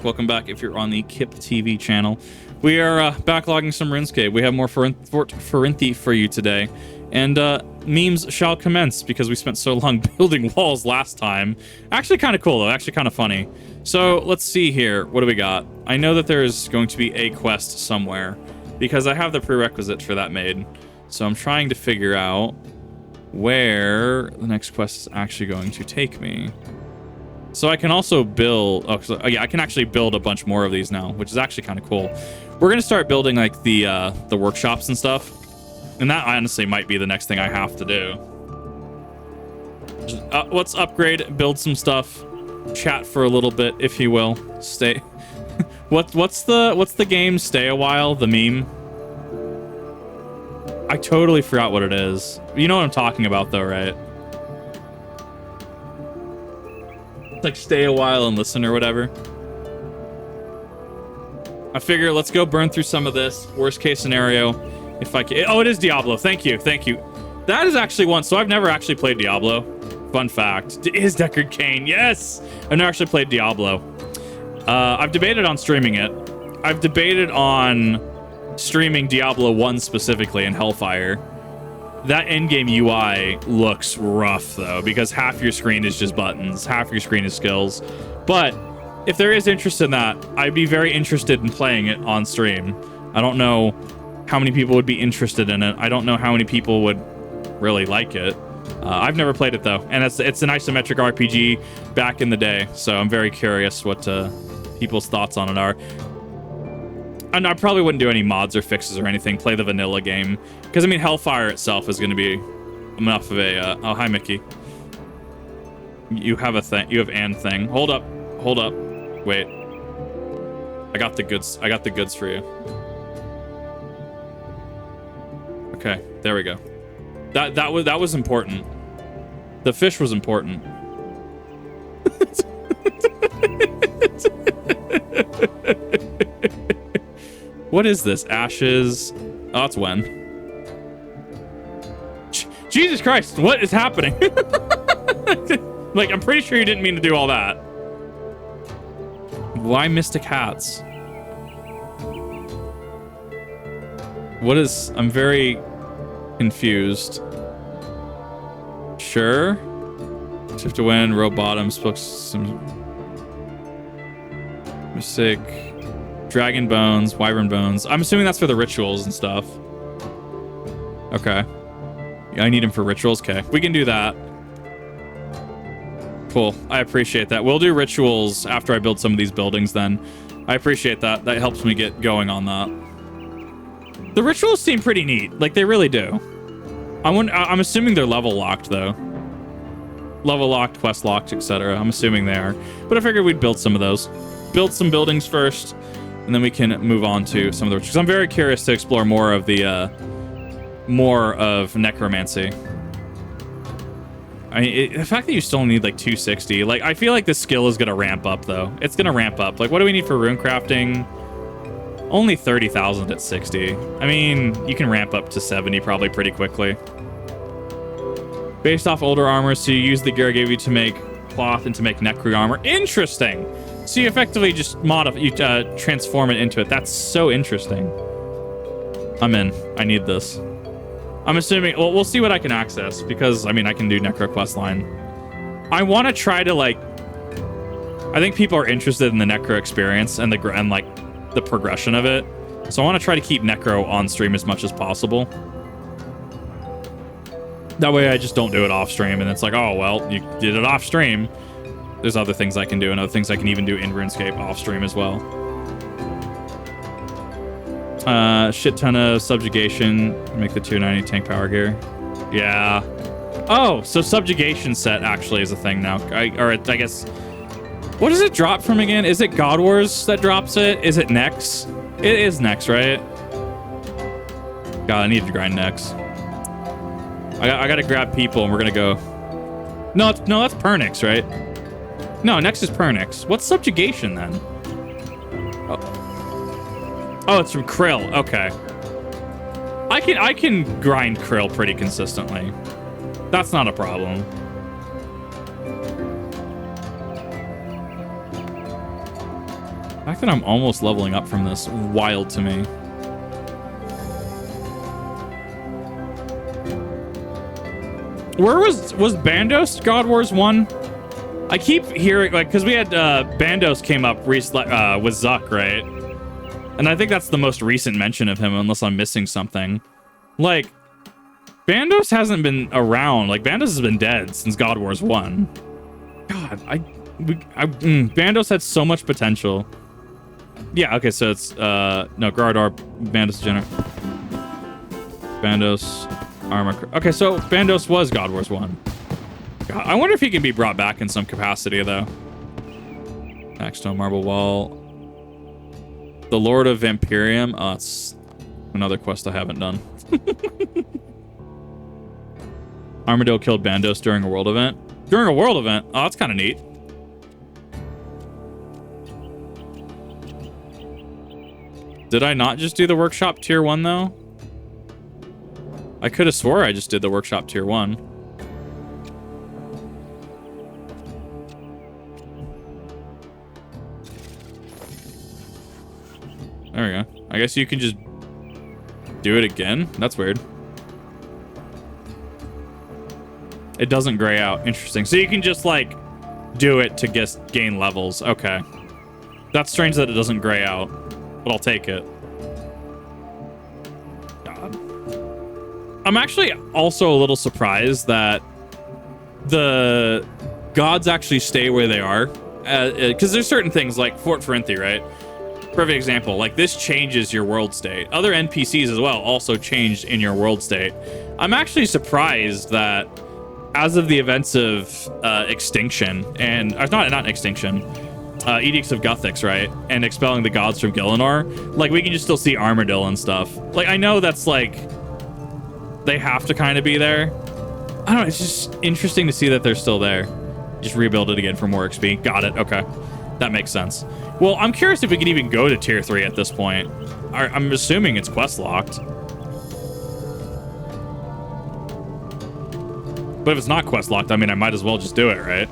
Welcome back if you're on the KIP TV channel. We are backlogging some RuneScape. We have more Fort Forinthy for you today. And memes shall commence because we spent so long building walls last time. Actually kind of cool though, actually kind of funny. So let's see here, what do we got? I know that there's going to be a quest somewhere because I have the prerequisite for that made. So I'm trying to figure out where the next quest is actually going to take me. So I can also build, oh yeah, I can actually build a bunch more of these now, which is actually kind of cool. We're gonna start building like the workshops and stuff, and that honestly might be the next thing I have to do. Let's upgrade, build some stuff, chat for a little bit, if you will. Stay. what's the game? Stay a while. The meme. I totally forgot what it is. You know what I'm talking about, though, right? Like stay a while and listen or whatever. I figure let's go burn through some of this. Worst case scenario, if I can. Oh, it is Diablo. Thank you. Thank you. That is actually one. So I've never actually played Diablo. Fun fact. It is Deckard Cain. Yes. I've never actually played Diablo. I've debated on streaming it. I've debated on streaming Diablo 1 specifically in Hellfire. That endgame UI looks rough, though, because half your screen is just buttons, half your screen is skills. But if there is interest in that, I'd be very interested in playing it on stream. I don't know how many people would be interested in it. I don't know how many people would really like it. I've never played it, though, and it's an isometric RPG back in the day, so I'm very curious what people's thoughts on it are. And I probably wouldn't do any mods or fixes or anything. Play the vanilla game. Because, I mean, Hellfire itself is going to be enough of a... oh, hi, Mickey. You have a thing. You have an thing. Hold up. Hold up. Wait. I got the goods. I got the goods for you. Okay. There we go. That was important. The fish was important. What is this? Ashes. Oh, it's Wen. Jesus Christ, what is happening? Like, I'm pretty sure you didn't mean to do all that. Why Mystic Hats? What is... I'm very confused. Sure. Shift to win, row bottom, spoke some... Mystic... Dragon bones, wyvern bones. I'm assuming that's for the rituals and stuff. Okay. Yeah, I need him for rituals. Okay, we can do that. Cool. I appreciate that. We'll do rituals after I build some of these buildings then. I appreciate that. That helps me get going on that. The rituals seem pretty neat. Like, they really do. I'm assuming they're level locked, though. Level locked, quest locked, etc. I'm assuming they are. But I figured we'd build some of those. Build some buildings first. And then we can move on to some of the rituals. I'm very curious to explore more of the necromancy. I mean, the fact that you still need like 260, like I feel like the skill is gonna ramp up though. It's gonna ramp up. Like, what do we need for rune crafting? Only 30,000 at 60. I mean, you can ramp up to 70 probably pretty quickly. Based off older armor, so you use the gear I gave you to make cloth and to make necro armor. Interesting. So you effectively just transform it into it. That's so interesting. I'm in. I need this. I'm assuming... Well, we'll see what I can access, because, I mean, I can do Necro quest line. I want to try to, like... I think people are interested in the Necro experience and the progression of it. So I want to try to keep Necro on stream as much as possible. That way I just don't do it off stream, and it's like, oh, well, you did it off stream. There's other things I can do, and other things I can even do in RuneScape off stream as well. Shit ton of subjugation. Make the 290 tank power gear. Yeah. Oh, so subjugation set actually is a thing now. I guess... What does it drop from again? Is it God Wars that drops it? Is it Nex? It is Nex, right? God, I need to grind Nex. I gotta grab people, and we're gonna go... No, that's Pernix, right? No, next is Pernix. What's subjugation then? Oh, it's from Krill. Okay. I can grind Krill pretty consistently. That's not a problem. fact that I'm almost leveling up from this, wild to me. Where was Bandos God Wars 1? I keep hearing, like, because we had Bandos came up with Zuck, right? And I think that's the most recent mention of him, unless I'm missing something. Like, Bandos hasn't been around. Like, Bandos has been dead since God Wars 1. God, Bandos had so much potential. Yeah, okay, so it's, no, Gardar, Bandos Degenerate. Bandos, Armor. Okay, so Bandos was God Wars 1. God, I wonder if he can be brought back in some capacity, though. Axstone Marble Wall. The Lord of Vampirium. Oh, it's another quest I haven't done. Armadillo killed Bandos during a world event. During a world event? Oh, that's kind of neat. Did I not just do the workshop tier 1, though? I could have swore I just did the workshop tier 1. There we go. I guess you can just do it again? That's weird. It doesn't gray out. Interesting. So you can just, like, do it to gain levels. Okay. That's strange that it doesn't gray out, but I'll take it. God. I'm actually also a little surprised that the gods actually stay where they are. Because there's certain things like Fort Forinthy, right? Perfect example. Like, this changes your world state. Other NPCs as well also changed in your world state. I'm actually surprised that as of the events of Extinction, and not Extinction, Edicts of Guthix, right? And expelling the gods from Gielinor, like, we can just still see Armadillo and stuff. Like, I know that's, like, they have to kind of be there. I don't know, it's just interesting to see that they're still there. Just rebuild it again for more XP. Got it, okay. That makes sense. Well, I'm curious if we can even go to tier 3 at this point. I'm assuming it's quest locked. But if it's not quest locked, I mean, I might as well just do it, right?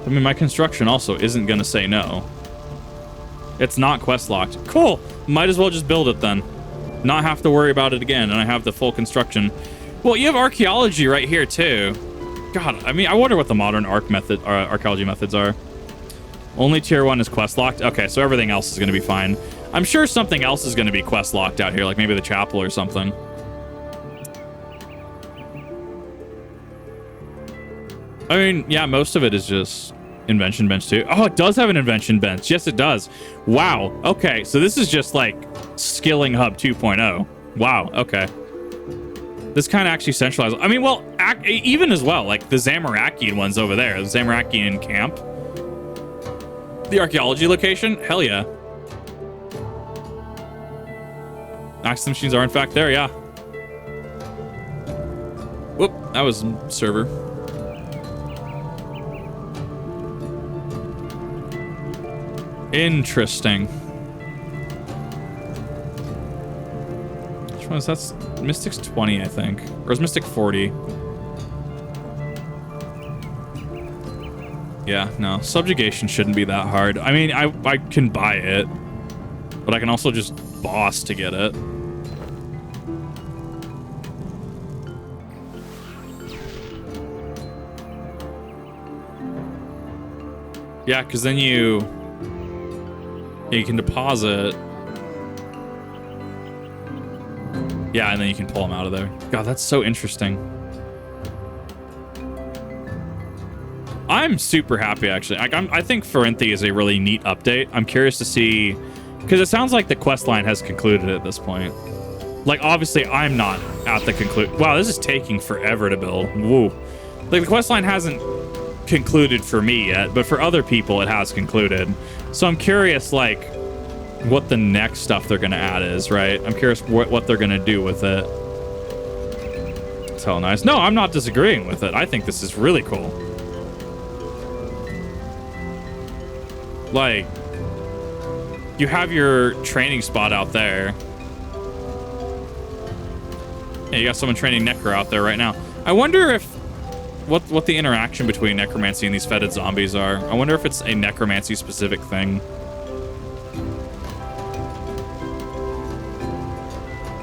I mean, my construction also isn't going to say no. It's not quest locked. Cool. Might as well just build it then. Not have to worry about it again, and I have the full construction. Well, you have archaeology right here, too. God, I mean, I wonder what the modern archaeology methods are. Only tier 1 is quest locked? Okay, so everything else is going to be fine. I'm sure something else is going to be quest locked out here, like maybe the chapel or something. I mean, yeah, most of it is just invention bench too. Oh, it does have an invention bench. Yes, it does. Wow. Okay, so this is just like Skilling Hub 2.0. Wow, okay. This kind of actually centralized. I mean, well, even as well, like the Zamorakian ones over there, the Zamorakian camp. The archaeology location? Hell yeah. Access machines are in fact there, yeah. Whoop, that was server. Interesting. Which one is that? Mystic's 20, I think. Or is Mystic 40? Yeah, no. Subjugation shouldn't be that hard. I mean, I can buy it. But I can also just boss to get it. Yeah, because then you can deposit. Yeah, and then you can pull them out of there. God, that's so interesting. I'm super happy, actually. I think Forinthy is a really neat update. I'm curious to see, because it sounds like the quest line has concluded at this point. Like, obviously, I'm not at the conclude. Wow, this is taking forever to build. Woo. Like, the quest line hasn't concluded for me yet, but for other people, it has concluded. So I'm curious, like, what the next stuff they're going to add is, right? I'm curious what they're going to do with it. It's hell nice. No, I'm not disagreeing with it. I think this is really cool. Like, you have your training spot out there. Yeah, you got someone training Necro out there right now. I wonder if what the interaction between necromancy and these fetid zombies are. I wonder if it's a necromancy specific thing.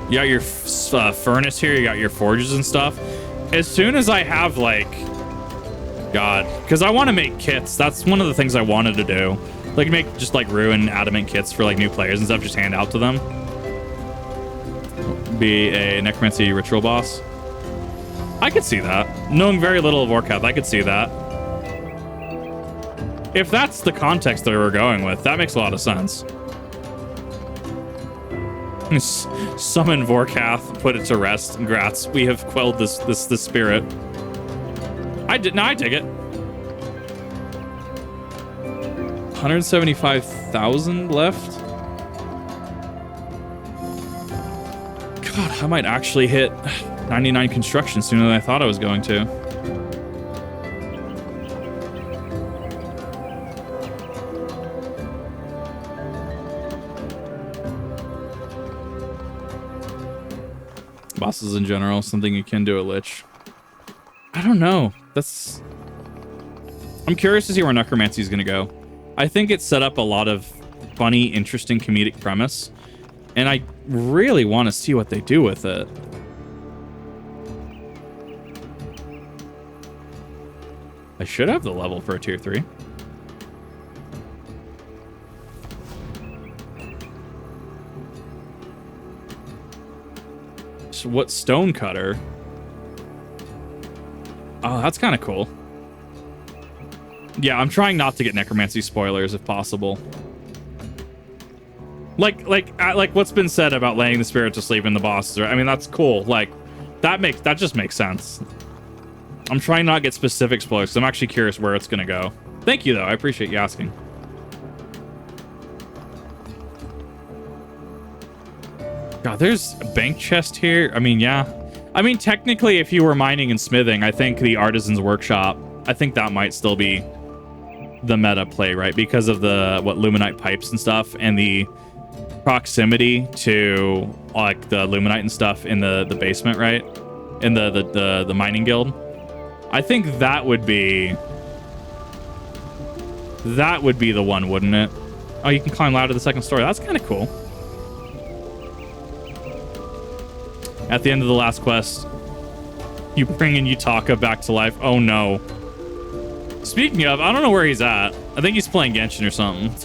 You got your furnace here, you got your forges and stuff. As soon as I have, like, God, because I want to make kits. That's one of the things I wanted to do. Like, make just, like, ruin adamant kits for, like, new players and stuff, just hand out to them. Be a necromancy ritual boss. I could see that. Knowing very little of Warcath, I could see that. If that's the context that we're going with, that makes a lot of sense. Summon Vorkath, put it to rest. Congrats, we have quelled this spirit. I dig it. 175,000 left. God, I might actually hit 99 construction sooner than I thought I was going to. Bosses in general, something you can do a lich. I don't know. I'm curious to see where Necromancy is going to go. I think it set up a lot of funny, interesting comedic premise, and I really want to see what they do with it. I should have the level for a tier 3. So what stone cutter? Oh, that's kind of cool. Yeah, I'm trying not to get necromancy spoilers if possible. Like what's been said about laying the spirit to sleep in the bosses. I mean, that's cool. Like, that just makes sense. I'm trying not to get specific spoilers, so I'm actually curious where it's gonna go. Thank you, though. I appreciate you asking. God, there's a bank chest here. I mean, yeah. I mean, technically, if you were mining and smithing, I think the Artisan's Workshop, I think that might still be the meta play, right? Because of the, Luminite pipes and stuff, and the proximity to, like, the Luminite and stuff in the basement, right? In the mining guild. I think that would be the one, wouldn't it? Oh, you can climb ladder to the second story. That's kind of cool. At the end of the last quest, you bring in Yutaka back to life. Oh, no. Speaking of, I don't know where he's at. I think he's playing Genshin or something.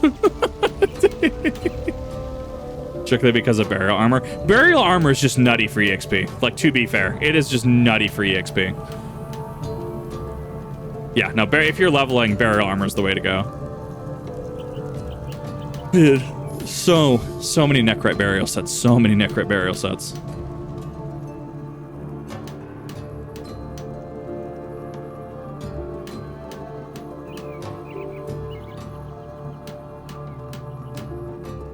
Strictly because of burial armor. Burial armor is just nutty for EXP. Like, to be fair, it is just nutty for EXP. Yeah, no, if you're leveling, burial armor is the way to go. Dude, so many Necrite burial sets. So many Necrite burial sets.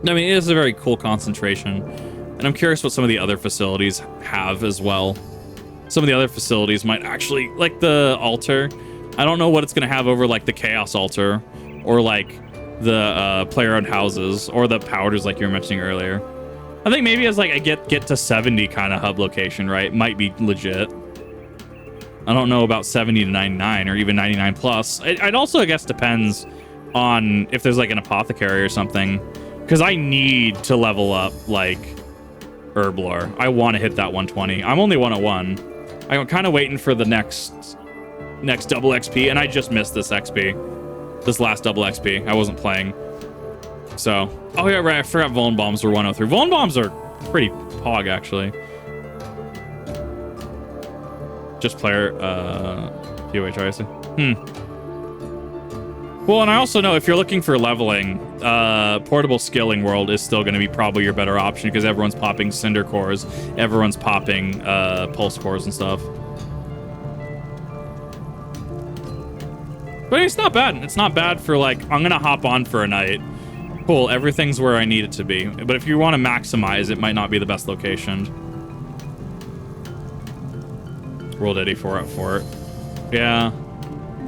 I mean, it is a very cool concentration, and I'm curious what some of the other facilities have as well. Some of the other facilities might actually, like the altar, I don't know what it's going to have over, like, the Chaos altar, or, like, the player-owned houses, or the powders, like you were mentioning earlier. I think maybe as, like, a get to 70 kind of hub location, right, might be legit. I don't know about 70 to 99, or even 99 plus. It also, I guess, depends on if there's, like, an apothecary or something. Because I need to level up, like, Herblore. I want to hit that 120. I'm only 101. I'm kind of waiting for the next double XP, and I just missed this XP. This last double XP. I wasn't playing. So, oh yeah, right, I forgot Vuln Bombs were 103. Vuln Bombs are pretty pog, actually. Just player, POH, I see. Well, and I also know if you're looking for leveling, Portable Skilling World is still going to be probably your better option because everyone's popping Cinder Cores, everyone's popping Pulse Cores and stuff. But it's not bad. It's not bad for, like, I'm going to hop on for a night. Cool, everything's where I need it to be. But if you want to maximize, it might not be the best location. World 84 at Fort. Yeah.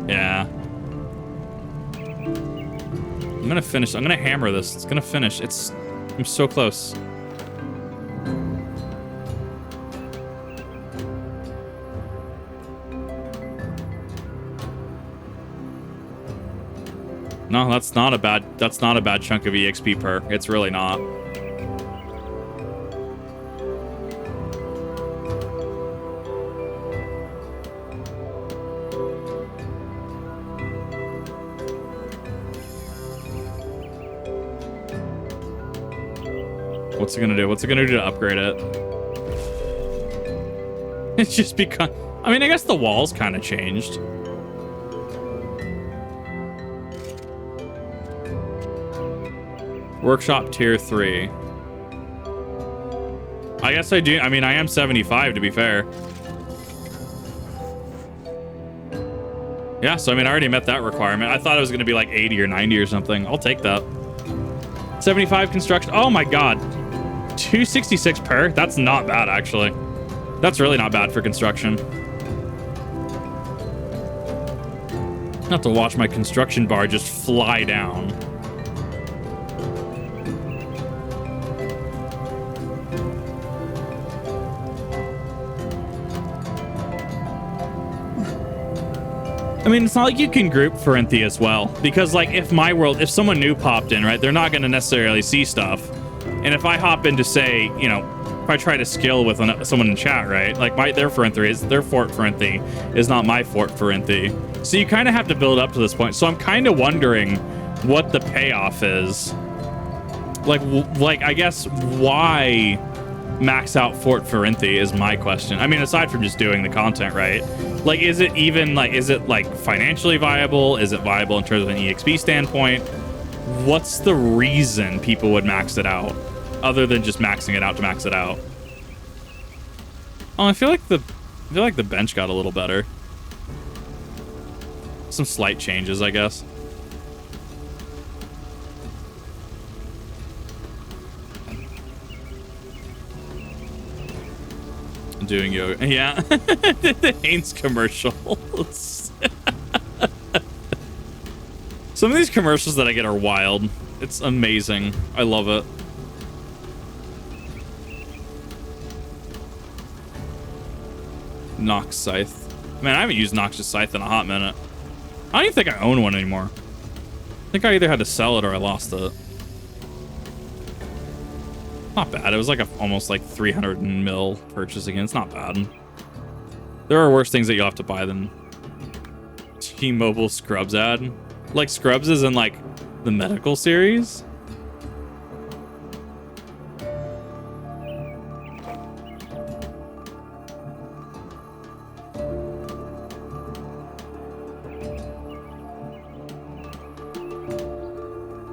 Yeah. I'm gonna finish. I'm gonna hammer this. It's gonna finish. I'm so close. No, that's not a bad chunk of EXP per. It's really not. What's it gonna do? What's it gonna do to upgrade it? It's just become... I mean, I guess the walls kind of changed. Workshop tier 3. I guess I do. I mean, I am 75 to be fair. Yeah, so I mean, I already met that requirement. I thought it was going to be like 80 or 90 or something. I'll take that. 75 construction. Oh my god. 266 per? That's not bad, actually. That's really not bad for construction. I have to watch my construction bar just fly down. I mean, it's not like you can group Forinthy as well, because like if someone new popped in, right, they're not going to necessarily see stuff. And if I hop in to say, you know, if I try to skill with someone in chat, right, like their Fort Forinthy is not my Fort Forinthy. So you kind of have to build up to this point. So I'm kind of wondering what the payoff is. Like I guess why max out Fort Forinthy is my question. I mean, aside from just doing the content, right? Like, is it financially viable? Is it viable in terms of an EXP standpoint? What's the reason people would max it out, other than just maxing it out to max it out? Oh, I feel like the bench got a little better. Some slight changes, I guess. Doing yoga. Yeah. The Haynes commercials. Some of these commercials that I get are wild. It's amazing. I love it. Nox Scythe. Man, I haven't used Nox's Scythe in a hot minute. I don't even think I own one anymore. I think I either had to sell it or I lost it. Not bad. It was like almost like 300 mil purchase again. It's not bad. There are worse things that you'll have to buy than T-Mobile Scrubs ad. Like Scrubs is in like the medical series.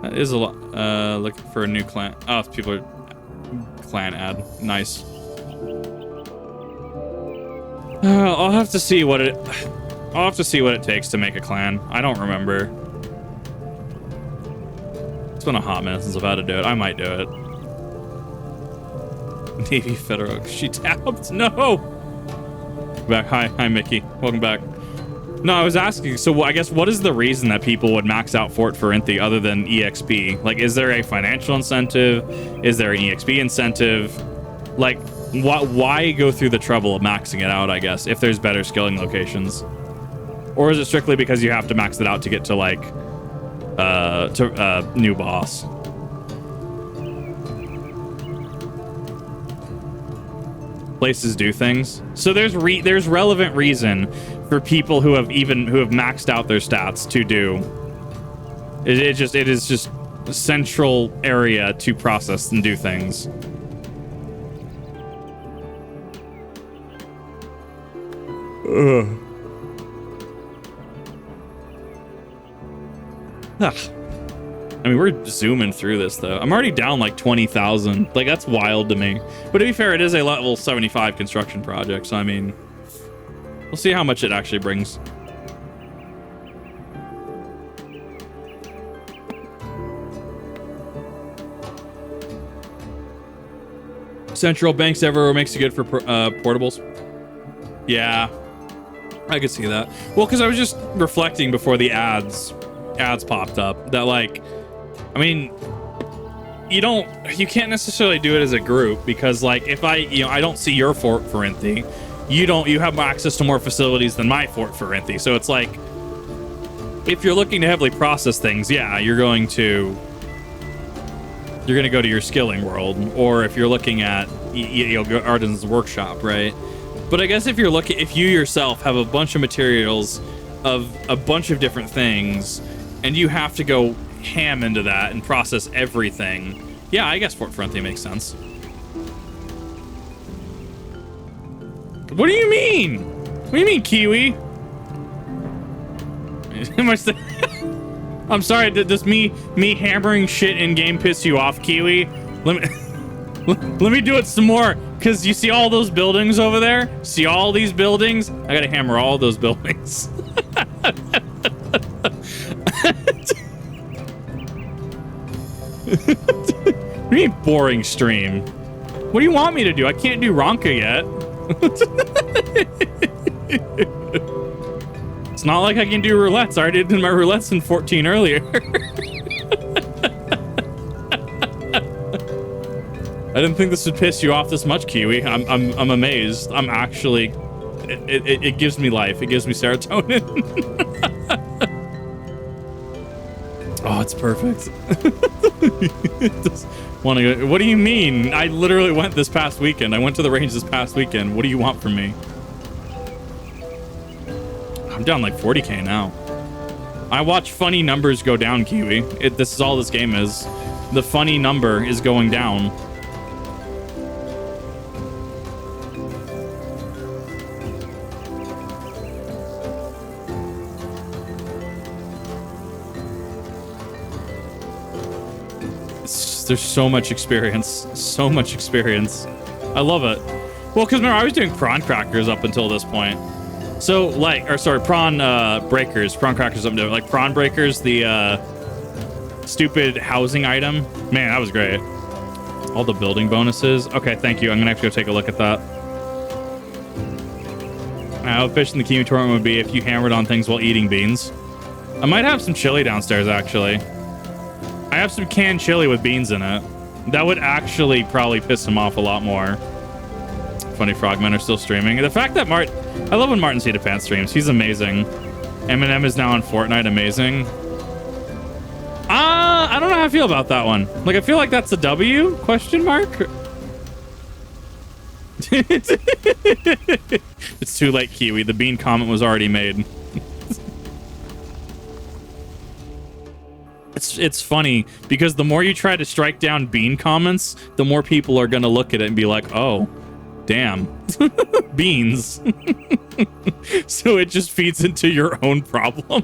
That is a lot. Looking for a new clan. Oh, people are clan ad. Nice. I'll have to see what it takes to make a clan. I don't remember. It's been a hot minute since I've had to do it. I might do it. Navy Federal. She tapped. No. Back. Hi, Mickey. Welcome back. No, I was asking. So I guess what is the reason that people would max out Fort Forinthy other than EXP? Like, is there a financial incentive? Is there an EXP incentive? Like, why go through the trouble of maxing it out, I guess, if there's better skilling locations? Or is it strictly because you have to max it out to get to, like, new boss? Places do things. So there's relevant reason for people who have maxed out their stats to do. It is just a central area to process and do things. Ugh. I mean, we're zooming through this, though. I'm already down like 20,000. Like, that's wild to me. But to be fair, it is a level 75 construction project, so I mean, we'll see how much it actually brings. Central banks everywhere makes it good for portables. Yeah, I could see that. Well, because I was just reflecting before the ads popped up that, like, I mean, you can't necessarily do it as a group, because like if I don't see your Fort Forinthy, you have access to more facilities than my Fort Forinthy, so it's like If you're looking to heavily process things, yeah, you're going to go to your skilling world, or if you're looking at Arden's workshop, right? But I guess if you yourself have a bunch of materials of a bunch of different things, and you have to go ham into that and process everything, yeah, I guess Fort Forinthy makes sense. What do you mean? What do you mean, Kiwi? I'm sorry, does me hammering shit in game piss you off, Kiwi? Let me do it some more, because you see all those buildings over there? See all these buildings? I gotta hammer all those buildings. What do you mean boring stream? What do you want me to do? I can't do Ronka yet. It's not like I can do roulettes. I already did my roulettes in 14 earlier. I didn't think this would piss you off this much, Kiwi. I'm amazed. I'm actually, it gives me life. It gives me serotonin. Oh, it's perfect. Want to go? What do you mean? I literally went this past weekend. I went to the range this past weekend. What do you want from me? I'm down like 40k now. I watch funny numbers go down, Kiwi. This is all this game is. The funny number is going down. There's so much experience. So much experience. I love it. Well, because remember, I was doing prawn crackers up until this point. So, like, or sorry, prawn breakers. Prawn crackers up until, like, prawn breakers, the stupid housing item. Man, that was great. All the building bonuses. Okay, thank you. I'm going to have to go take a look at that. How efficient the Kiwi tournament would be if you hammered on things while eating beans. I might have some chili downstairs, actually. I have some canned chili with beans in it. That would actually probably piss him off a lot more. Funny Frogmen are still streaming. The fact that I love when Martin Cedar Pants streams. He's amazing. Eminem is now on Fortnite. Amazing. I don't know how I feel about that one. Like, I feel like that's a W? Question mark? It's too late, Kiwi. The bean comment was already made. It's funny because the more you try to strike down bean comments, the more people are gonna look at it and be like, oh, damn. Beans. So it just feeds into your own problem.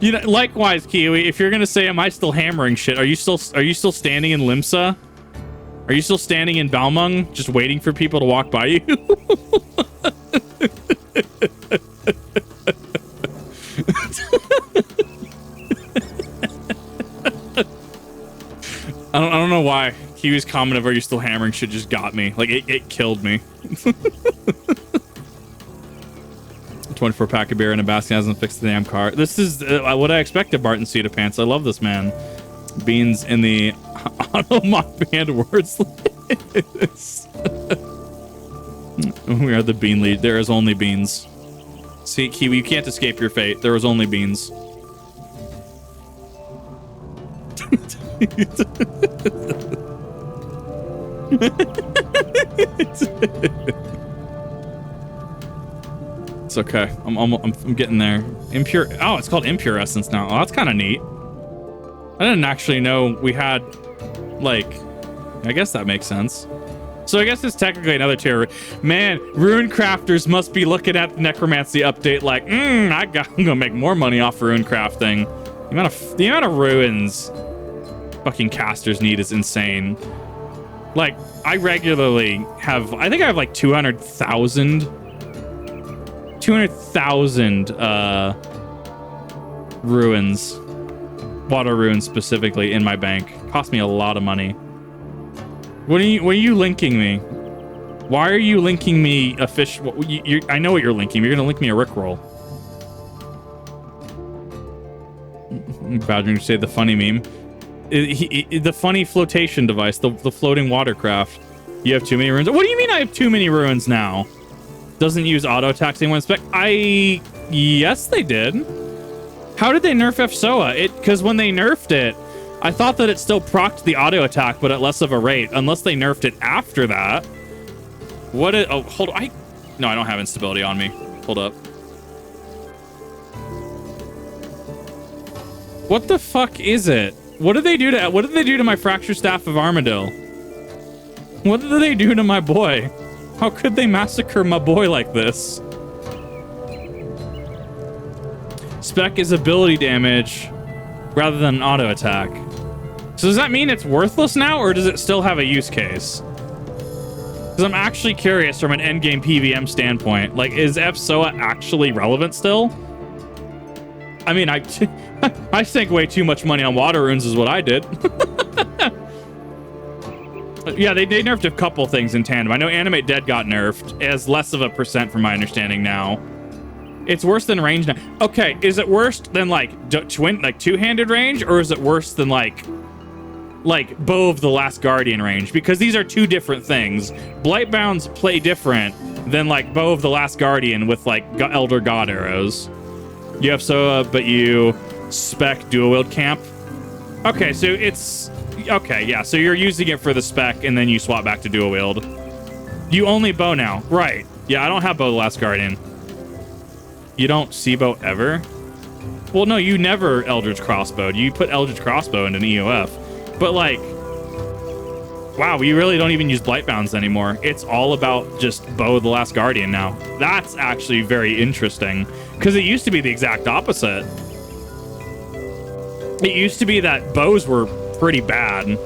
You know, likewise, Kiwi, if you're gonna say, am I still hammering shit, are you still standing in Limsa? Are you still standing in Balmung just waiting for people to walk by you? I don't know why Kiwi's comment of "Are you still hammering?" shit just got me. Like it killed me. 24 pack of beer and a basket hasn't fixed the damn car. This is what I expected, Barton Cedar Pants. I love this man. Beans in the auto mock band words. We are the bean lead. There is only beans. See, Kiwi, you can't escape your fate. There was only beans. It's okay. I'm getting there. Impure. Oh, it's called Impure Essence now. Oh, that's kind of neat. I didn't actually know we had, like, I guess that makes sense. So I guess it's technically another tier. Man, rune crafters must be looking at the Necromancy update like, I'm gonna make more money off rune crafting. The amount of ruins fucking casters need is insane. Like, I regularly have, I think I have like 200,000 ruins, water ruins specifically, in my bank. Cost me a lot of money. What are you linking me? Why are you linking me a fish? I know what you're linking. You're gonna link me a Rickroll. Badgering to say the funny meme. The funny flotation device, the floating watercraft. You have too many ruins. What do you mean I have too many ruins now? Doesn't use auto attacks anymore in spec. Yes, they did. How did they nerf FSOA? Because when they nerfed it, I thought that it still procced the auto attack, but at less of a rate, unless they nerfed it after that. Oh, hold on. No, I don't have instability on me. Hold up. What the fuck is it? What did they do to my Fracture Staff of Armadyl? What did they do to my boy? How could they massacre my boy like this? Spec is ability damage rather than auto attack. So does that mean it's worthless now, or does it still have a use case? Because I'm actually curious from an endgame PVM standpoint. Like, is FSOA actually relevant still? I mean, I sank way too much money on water runes is what I did. Yeah, they nerfed a couple things in tandem. I know Animate Dead got nerfed as less of a % from my understanding now. It's worse than range now. Okay, is it worse than like two-handed range, or is it worse than like Bow of the Last Guardian range? Because these are two different things. Blightbounds play different than like Bow of the Last Guardian with like Elder God arrows. You have SOA, but you spec dual wield camp. Okay, so it's okay, yeah. So you're using it for the spec, and then you swap back to dual wield. You only bow now, right? Yeah, I don't have Bow of the Last Guardian. You don't see bow ever? Well, no, you never Eldritch Crossbow. You put Eldritch Crossbow into an EOF, but like, wow, we really don't even use Blightbounds anymore. It's all about just Bow of the Last Guardian now. That's actually very interesting, because it used to be the exact opposite. It used to be that bows were pretty bad.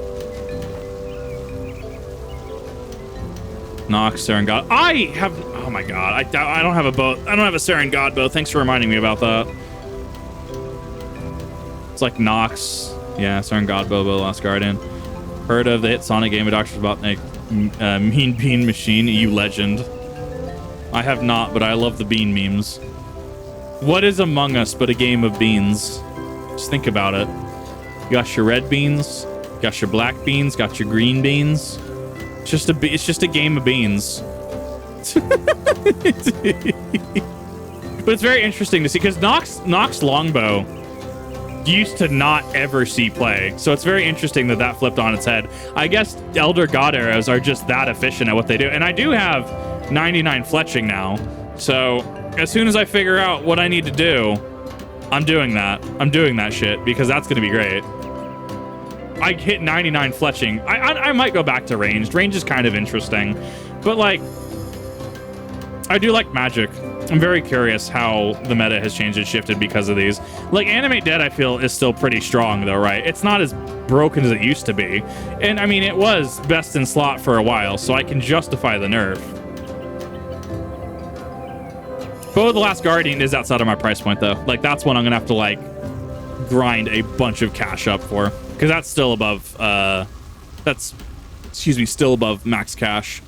Nox, Saren God. Oh my god, I don't have a bow. I don't have a Saren God bow. Thanks for reminding me about that. It's like Nox. Yeah, Saren God bow, Bow of the Last Guardian. Heard of the hit Sonic game of Doctors about like Mean Bean Machine? You legend. I have not, but I love the bean memes. What is Among Us but a game of beans? Just think about it. You got your red beans, got your black beans, got your green beans. It's just a game of beans. But it's very interesting to see, because Nox Longbow used to not ever see play, so it's very interesting that flipped on its head. I guess Elder God arrows are just that efficient at what they do, and I do have 99 fletching now, so as soon as I figure out what I need to do, I'm doing that. I'm doing that shit, because that's going to be great. I hit 99 fletching. I might go back to ranged. Range is kind of interesting, but like, I do like magic. I'm very curious how the meta has changed and shifted because of these. Like, Animate Dead, I feel, is still pretty strong, though, right? It's not as broken as it used to be. And, I mean, it was best in slot for a while, so I can justify the nerf. Bow of the Last Guardian is outside of my price point, though. Like, that's one I'm going to have to, like, grind a bunch of cash up for. Because that's still above, still above max cash.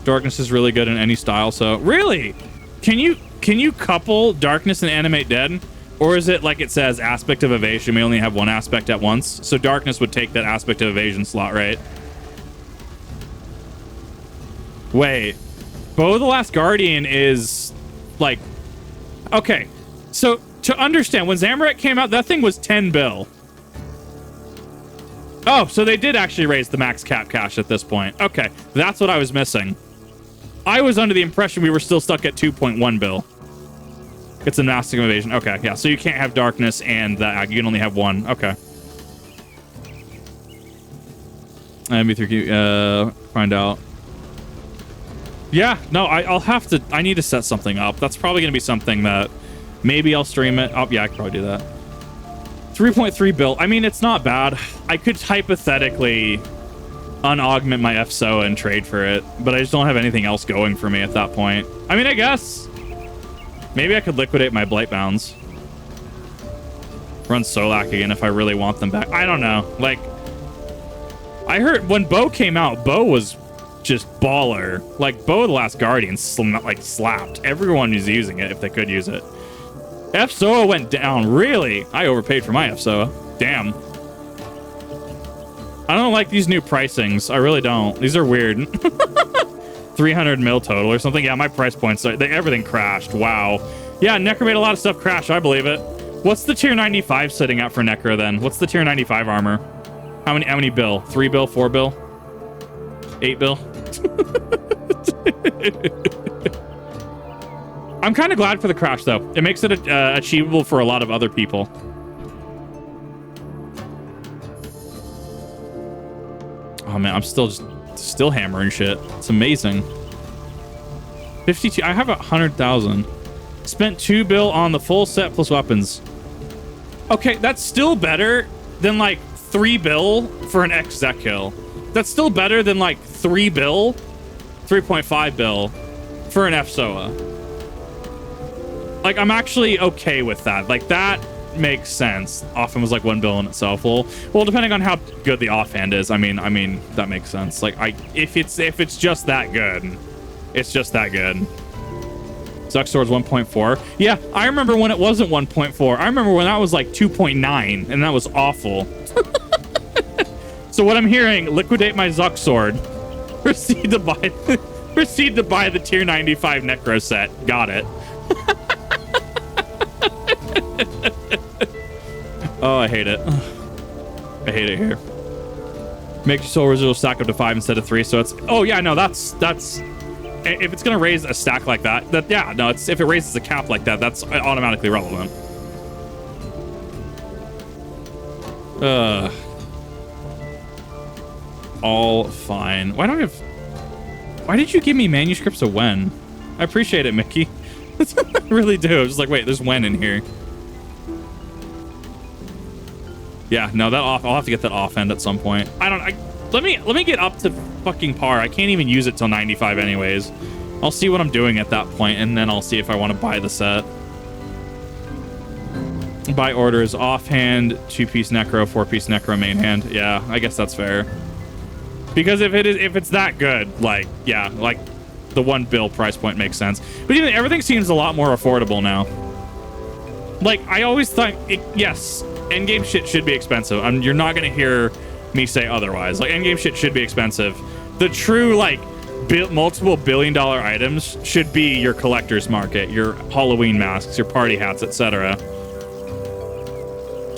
Darkness is really good in any style, so... Really? Can you couple Darkness and Animate Dead? Or is it like it says Aspect of Evasion? We only have one aspect at once. So Darkness would take that Aspect of Evasion slot, right? Wait. Bow of the Last Guardian is... like... Okay. So, to understand, when Zamorak came out, that thing was 10 bill. Oh, so they did actually raise the max cap cash at this point. Okay, that's what I was missing. I was under the impression we were still stuck at 2.1 bill. It's a Mastic Evasion. Okay, yeah, so you can't have Darkness and that. You can only have one. Okay. MB3Q, find out. Yeah, no, I'll have to... I need to set something up. That's probably going to be something that... Maybe I'll stream it. Oh, yeah, I could probably do that. 3.3 bill. I mean, it's not bad. I could hypothetically unaugment my FSO and trade for it, but I just don't have anything else going for me at that point. I mean, I guess maybe I could liquidate my Blightbounds. Run Solak again if I really want them back. I don't know. Like, I heard when Bow came out, Bow was just baller. Like, Bow of the Last Guardian slapped. Everyone was using it if they could use it. FSOA went down. Really? I overpaid for my FSOA. Damn. I don't like these new pricings. I really don't. These are weird. 300 mil total or something. Yeah, my price points, everything crashed. Wow. Yeah, Necro made a lot of stuff crash. I believe it. What's the tier 95 sitting at for Necro then? What's the tier 95 armor? How many bill? 3 bill, 4 bill, 8 bill? I'm kind of glad for the crash though. It makes it achievable for a lot of other people. Oh man, I'm still hammering shit. It's amazing. 52. I have 100,000. Spent 2 bill on the full set plus weapons. Okay, that's still better than like 3 bill for an exec kill. That's still better than like 3 bill, 3.5 bill for an FSOA. Like, I'm actually okay with that. Like, that makes sense. Offhand was like 1 bill in itself. Well, depending on how good the offhand is, I mean that makes sense. Like, if it's just that good, it's just that good. Zuck Sword's 1.4. Yeah, I remember when it wasn't 1.4. I remember when that was like 2.9, and that was awful. So what I'm hearing, liquidate my Zuck Sword. Proceed to buy the tier 95 Necro set. Got it. Oh, I hate it. I hate it here. Make your soul residual stack up to 5 instead of 3, so it's... Oh, yeah, no, that's... If it's going to raise a stack like that, yeah, no, if it raises a cap like that, that's automatically relevant. All fine. Why did you give me manuscripts of when? I appreciate it, Mickey. I really do. I was just like, wait, there's when in here. Yeah, no, I'll have to get that offhand at some point. Let me get up to fucking par. I can't even use it till 95 anyways. I'll see what I'm doing at that point, and then I'll see if I want to buy the set. Buy orders, offhand, 2-piece Necro, 4-piece Necro main hand. Yeah, I guess that's fair. Because if it's that good, like, yeah, like the 1 bill price point makes sense. But even everything seems a lot more affordable now. Like, I always thought, yes, endgame shit should be expensive. You're not going to hear me say otherwise. Like, endgame shit should be expensive. The true, like, multiple billion-dollar items should be your collector's market, your Halloween masks, your party hats, etc.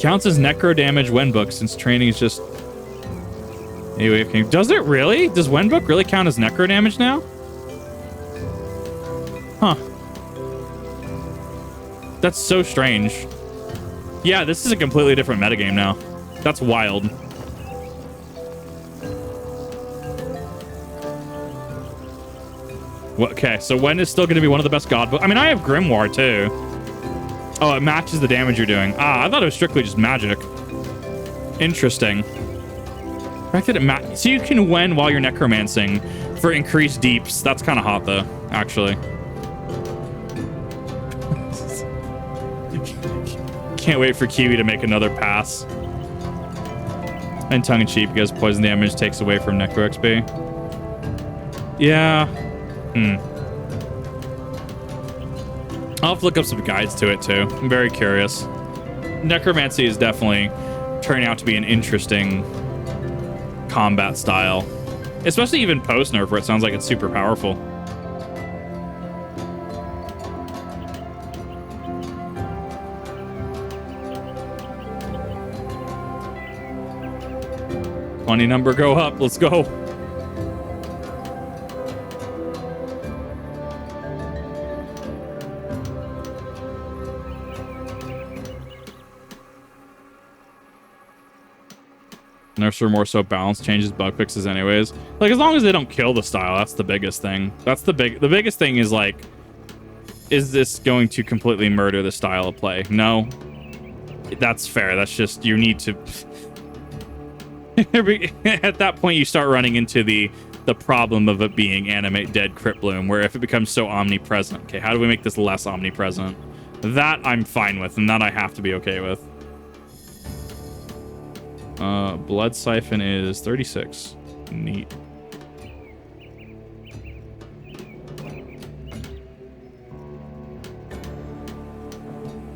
Counts as necro damage Wenbook since training is just... Anyway, does it really? Does Wenbook really count as necro damage now? Huh. That's so strange. Yeah, this is a completely different metagame now. That's wild. Well, okay, so Wen is still going to be one of the best god books. I mean, I have Grimoire too. Oh, it matches the damage you're doing. Ah, I thought it was strictly just magic. Interesting. The fact that it so you can Wen while you're necromancing for increased deeps. That's kind of hot though, actually. Can't wait for Kiwi to make another pass. And tongue-in-cheek because poison damage takes away from Necro XP. Yeah. I'll have to look up some guides to it too. I'm very curious. Necromancy is definitely turning out to be an interesting combat style. Especially even post-nerf where it sounds like it's super powerful. Money number go up. Let's go. Nerfs are more so balanced, changes, bug fixes anyways. Like, as long as they don't kill the style, that's the biggest thing. That's the biggest thing is like, is this going to completely murder the style of play? No. That's fair. That's just, you need to... At that point, you start running into the problem of it being animate dead Crypt Bloom, where if it becomes so omnipresent, okay, how do we make this less omnipresent? That I'm fine with, and that I have to be okay with. Blood Siphon is 36. Neat.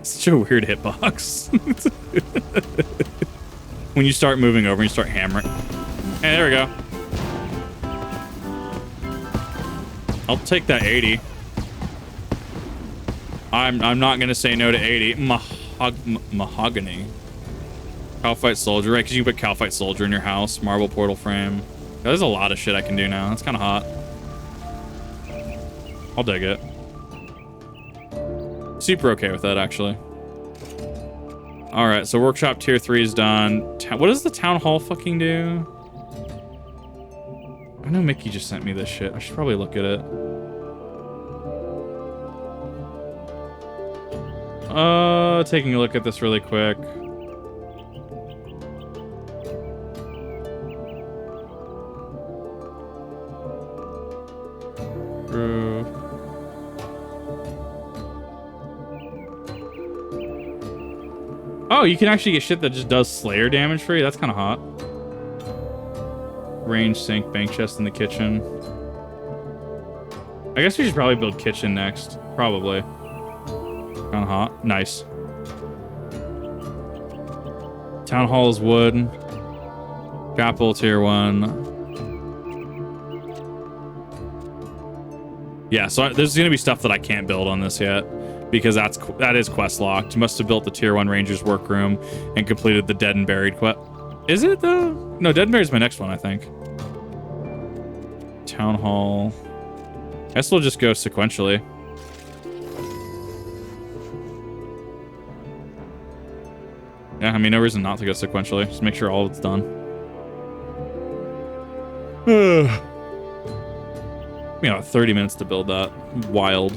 Such a weird hitbox. When you start moving over and you start hammering. Hey, there we go. I'll take that 80. I'm not gonna say no to 80. Mahogany. Calphite Soldier, right? Because you can put Calphite Soldier in your house. Marble Portal Frame. There's a lot of shit I can do now. That's kind of hot. I'll dig it. Super okay with that, actually. All right, so Workshop Tier 3 is done. What does the Town Hall fucking do? I know Mickey just sent me this shit. I should probably look at it. Taking a look at this really quick. Oh, you can actually get shit that just does Slayer damage for you. That's kind of hot. Range sink, bank chest in the kitchen. I guess we should probably build kitchen next. Probably. Kind of hot. Nice. Town Hall is wood. Chapel tier 1. Yeah, so there's going to be stuff that I can't build on this yet. Because that is quest locked. You must have built the tier 1 Ranger's workroom and completed the Dead and Buried quest. Is it though? No, Dead and Buried is my next one, I think. Town Hall. I guess we'll just go sequentially. Yeah, I mean, no reason not to go sequentially. Just make sure all of it's done. We got 30 minutes to build that. Wild.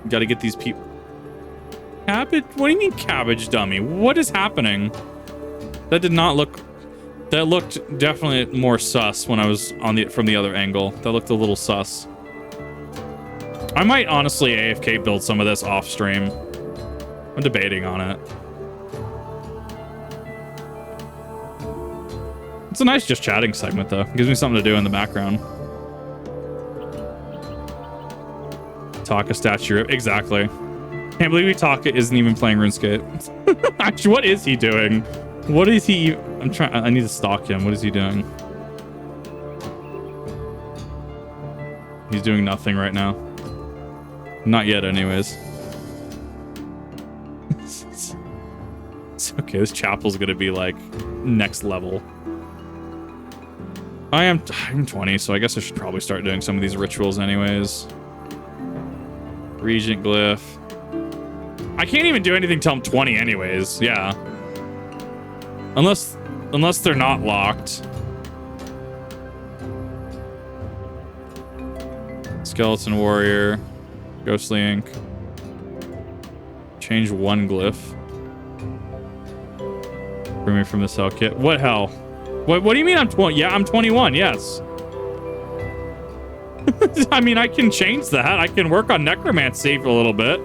Got to get these people. Cabbage? What do you mean cabbage dummy? What is happening? That did not look. That looked definitely more sus when I was on from the other angle. That looked a little sus. I might honestly AFK build some of this off stream. I'm debating on it. It's a nice just chatting segment though. It gives me something to do in the background. Taka statue. Exactly. Can't believe Taka isn't even playing RuneScape. Actually, what is he doing? What is he? I need to stalk him. What is he doing? He's doing nothing right now. Not yet, anyways. It's okay. This chapel's gonna be like next level. I'm 20, so I guess I should probably start doing some of these rituals anyways. Regent glyph. I can't even do anything till I'm 20 anyways. Yeah. Unless they're not locked. Skeleton warrior. Ghostly ink. Change one glyph. Bring me from the cell kit. What hell? What do you mean I'm 20? Yeah, I'm 21. Yes. I mean, I can change that. I can work on Necromancy for a little bit.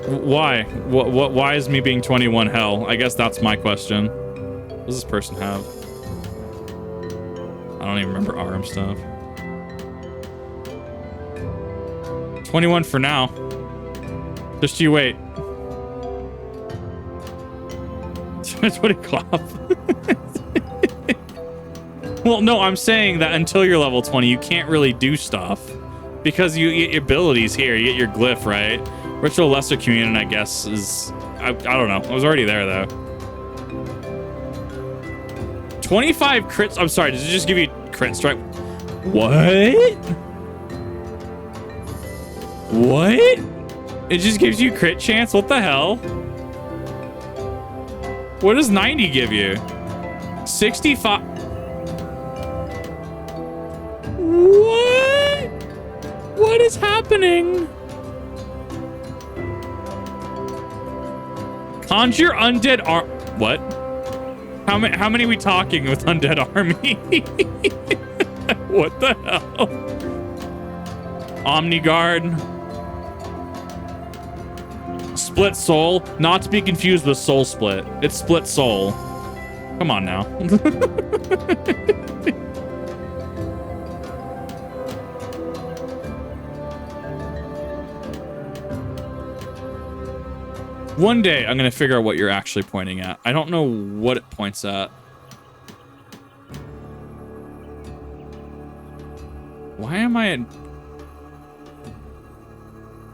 Why? Why is me being 21 hell? I guess that's my question. What does this person have? I don't even remember arm stuff. 21 for now. Just you wait. 20 clop. Well, no, I'm saying that until you're level 20, you can't really do stuff. Because you get your abilities here. You get your glyph, right? Ritual Lesser Communion, I guess, is... I don't know. I was already there, though. 25 crits... I'm sorry, does it just give you crit strike? What? What? It just gives you crit chance? What the hell? What does 90 give you? 65... What? What is happening? Conjure undead what? How many are we talking with undead army? What the hell? Omniguard. Split soul, not to be confused with soul split. It's split soul. Come on now. One day, I'm going to figure out what you're actually pointing at. I don't know what it points at. Why am I at...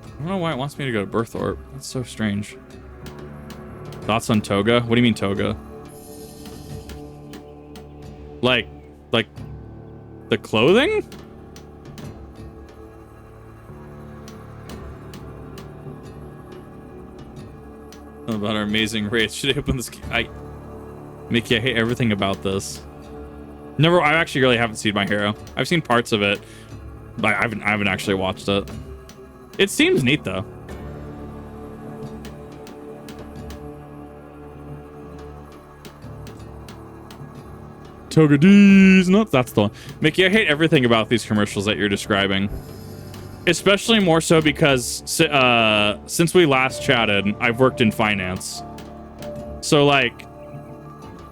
I don't know why it wants me to go to Berthorpe. That's so strange. Thoughts on toga? What do you mean toga? Like the clothing? About our amazing race. Should I open this? Mickey, I hate everything about this. I actually really haven't seen My Hero. I've seen parts of it, but I haven't actually watched it. It seems neat though. Toga D's nuts. That's the one. Mickey, I hate everything about these commercials that you're describing. Especially more so because since we last chatted, I've worked in finance. So like,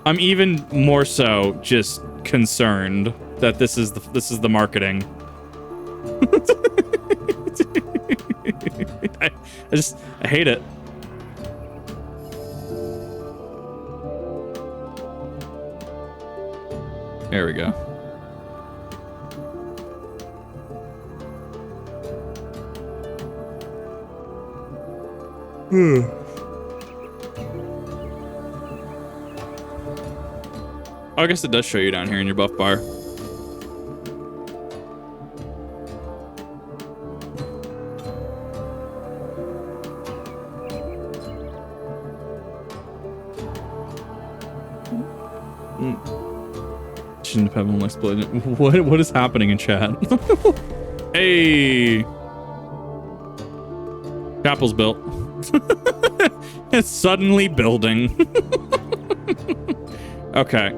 I'm even more so just concerned that this is the marketing. I hate it. There we go. I guess it does show you down here in your buff bar. Shouldn't have one exploded. What is happening in chat? Hey, chapel's built. It's suddenly building. Okay.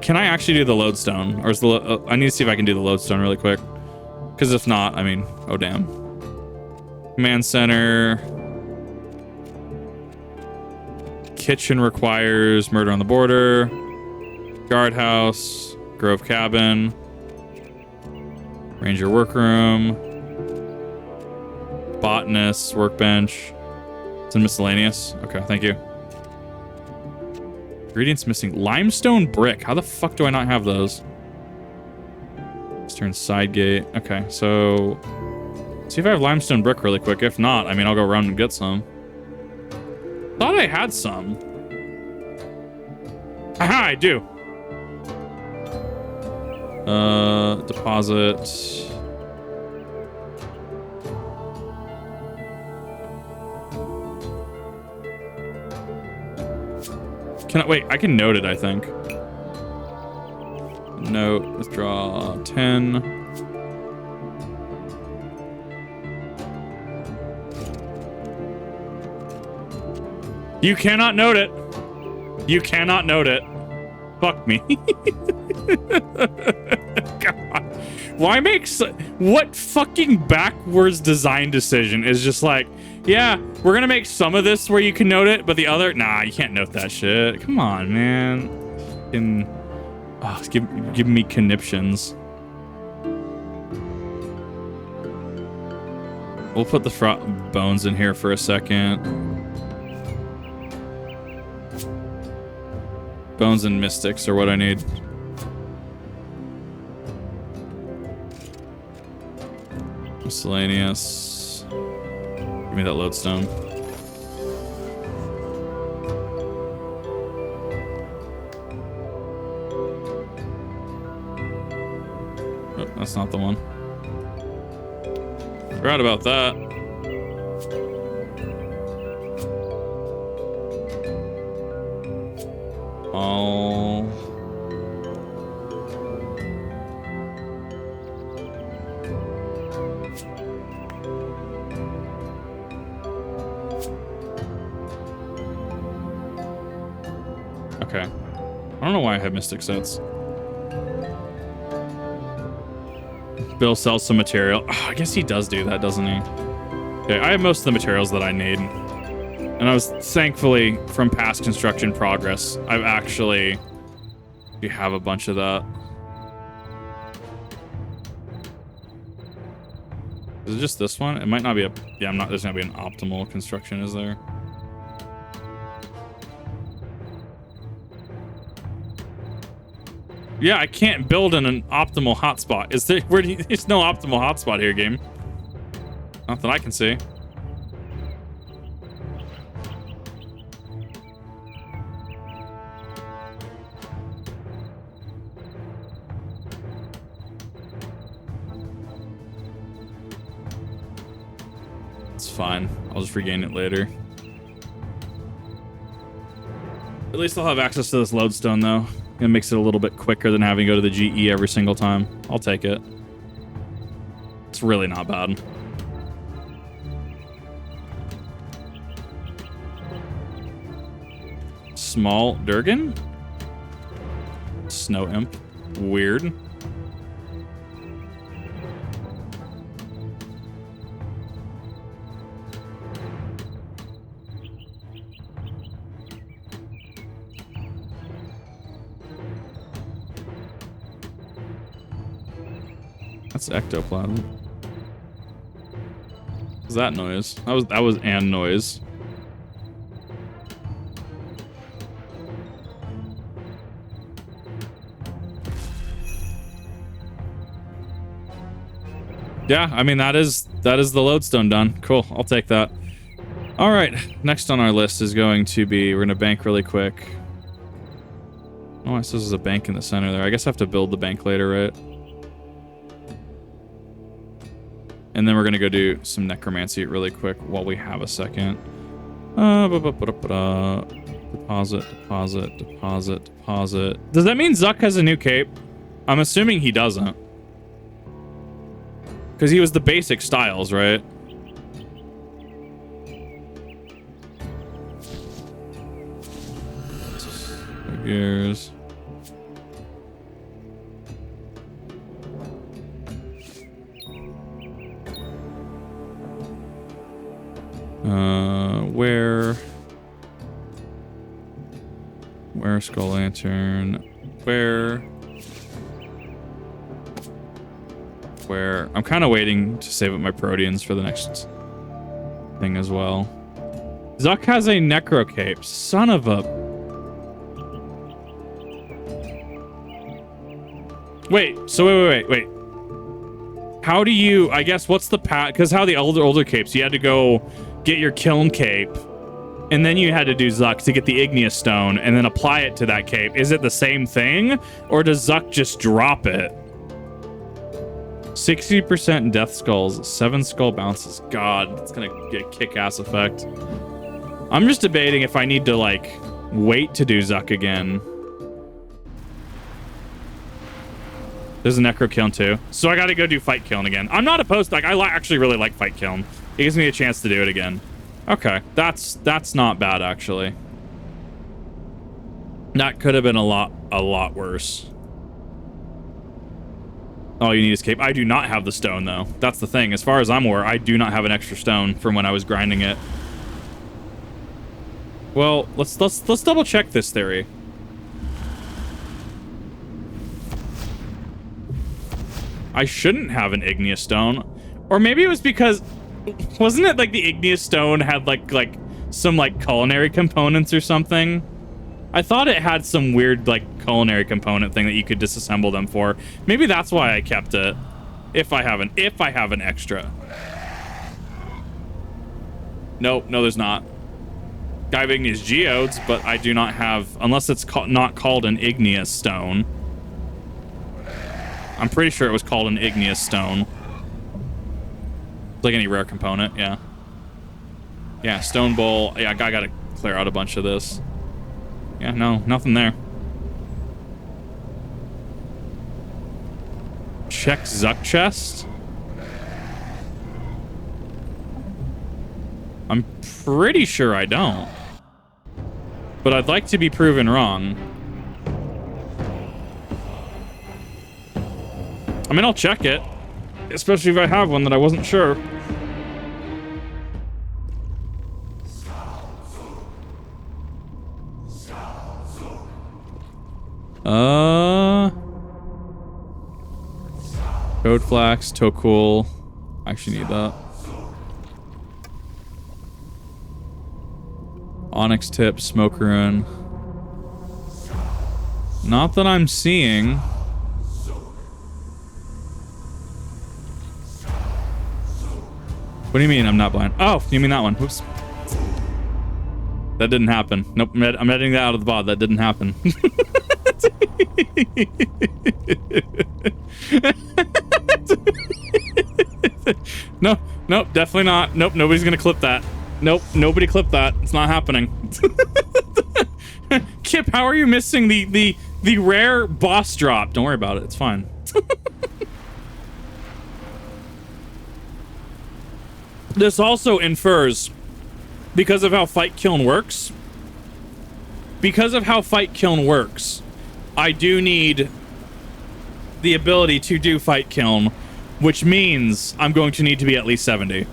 Can I actually do the lodestone, or is the I need to see if I can do the lodestone really quick, because if not, I mean, oh damn. Command center. Kitchen requires murder on the border. Guardhouse, Grove Cabin, Ranger Workroom, Botanist, Workbench. It's in miscellaneous. Okay, thank you. Ingredients missing. Limestone brick. How the fuck do I not have those? Let's turn side gate. Okay, so see if I have limestone brick really quick. If not, I mean, I'll go around and get some. Thought I had some. Aha, I do. Deposit. Can I wait? I can note it, I think. Note, withdraw 10. You cannot note it. You cannot note it. Fuck me. God. Why what fucking backwards design decision is just like, yeah, we're gonna make some of this where you can note it, but the other, nah, you can't note that shit. Come on, man. Give me conniptions. We'll put the bones in here for a second. Bones and mystics are what I need. Miscellaneous. Give me that lodestone. Oh, that's not the one. Forgot about that. All. Okay. I don't know why I have mystic sets. Bill sells some material. Oh, I guess he does do that, doesn't he? Okay, I have most of the materials that I need. And I was thankfully, from past construction progress, we have a bunch of that. Is it just this one? It might not be there's not be an optimal construction, is there? Yeah, I can't build in an optimal hotspot. Is there? There's no optimal hotspot here, game. Not that I can see. It's fine. I'll just regain it later. At least I'll have access to this lodestone, though. It makes it a little bit quicker than having to go to the GE every single time. I'll take it. It's really not bad. Small Durgan? Snow Imp. Weird. That's ectoplasm. What's that noise? That was an noise. Yeah, I mean that is the lodestone done. Cool, I'll take that. All right, next on our list is going to be, we're gonna bank really quick. Oh, I suppose there's a bank in the center there. I guess I have to build the bank later, right? And then we're gonna go do some necromancy really quick while we have a second. Deposit, deposit, deposit, deposit. Does that mean Zuck has a new cape? I'm assuming he doesn't. Because he was the basic styles, right? Gears. Where Skull Lantern? Where? I'm kind of waiting to save up my Proteans for the next thing as well. Zuck has a Necro Cape. Son of a... Wait, so wait. How do you... I guess, what's the path? Because how the older capes, you had to go get your Kiln Cape, and then you had to do Zuck to get the Igneous Stone, and then apply it to that cape. Is it the same thing? Or does Zuck just drop it? 60% Death Skulls, 7 Skull Bounces. God, it's gonna get a kick-ass effect. I'm just debating if I need to, like, wait to do Zuck again. There's a Necro Kiln too. So I gotta go do Fight Kiln again. I'm not opposed to, like, I actually really like Fight Kiln. It gives me a chance to do it again. Okay, that's not bad, actually. That could have been a lot worse. All you need is cape. I do not have the stone, though. That's the thing. As far as I'm aware, I do not have an extra stone from when I was grinding it. Well, let's double check this theory. I shouldn't have an Igneous Stone. Or maybe it was because... Wasn't it like the Igneous Stone had like some like culinary components or something? I thought it had some weird like culinary component thing that you could disassemble them for. Maybe that's why I kept it. If I have an extra. Nope, no there's not. I have Igneous Geodes, but I do not have, unless it's not called an Igneous Stone. I'm pretty sure it was called an Igneous Stone. Like any rare component, yeah. Yeah, Stone Bowl. Yeah, I gotta clear out a bunch of this. Yeah, no, nothing there. Check Zuck chest. I'm pretty sure I don't. But I'd like to be proven wrong. I mean, I'll check it. Especially if I have one that I wasn't sure. Code Flax, Tokul. I actually need that. Onyx Tip, Smoke Rune. Not that I'm seeing. What do you mean I'm not blind? Oh, you mean that one. Whoops. That didn't happen. Nope, I'm editing that out of the VOD. That didn't happen. No, nope, definitely not. Nope, nobody's gonna clip that. Nope, nobody clip that. It's not happening. Kip, how are you missing the rare boss drop? Don't worry about it. It's fine. This also infers, because of how Fight Kiln works, I do need the ability to do Fight Kiln, which means I'm going to need to be at least 70.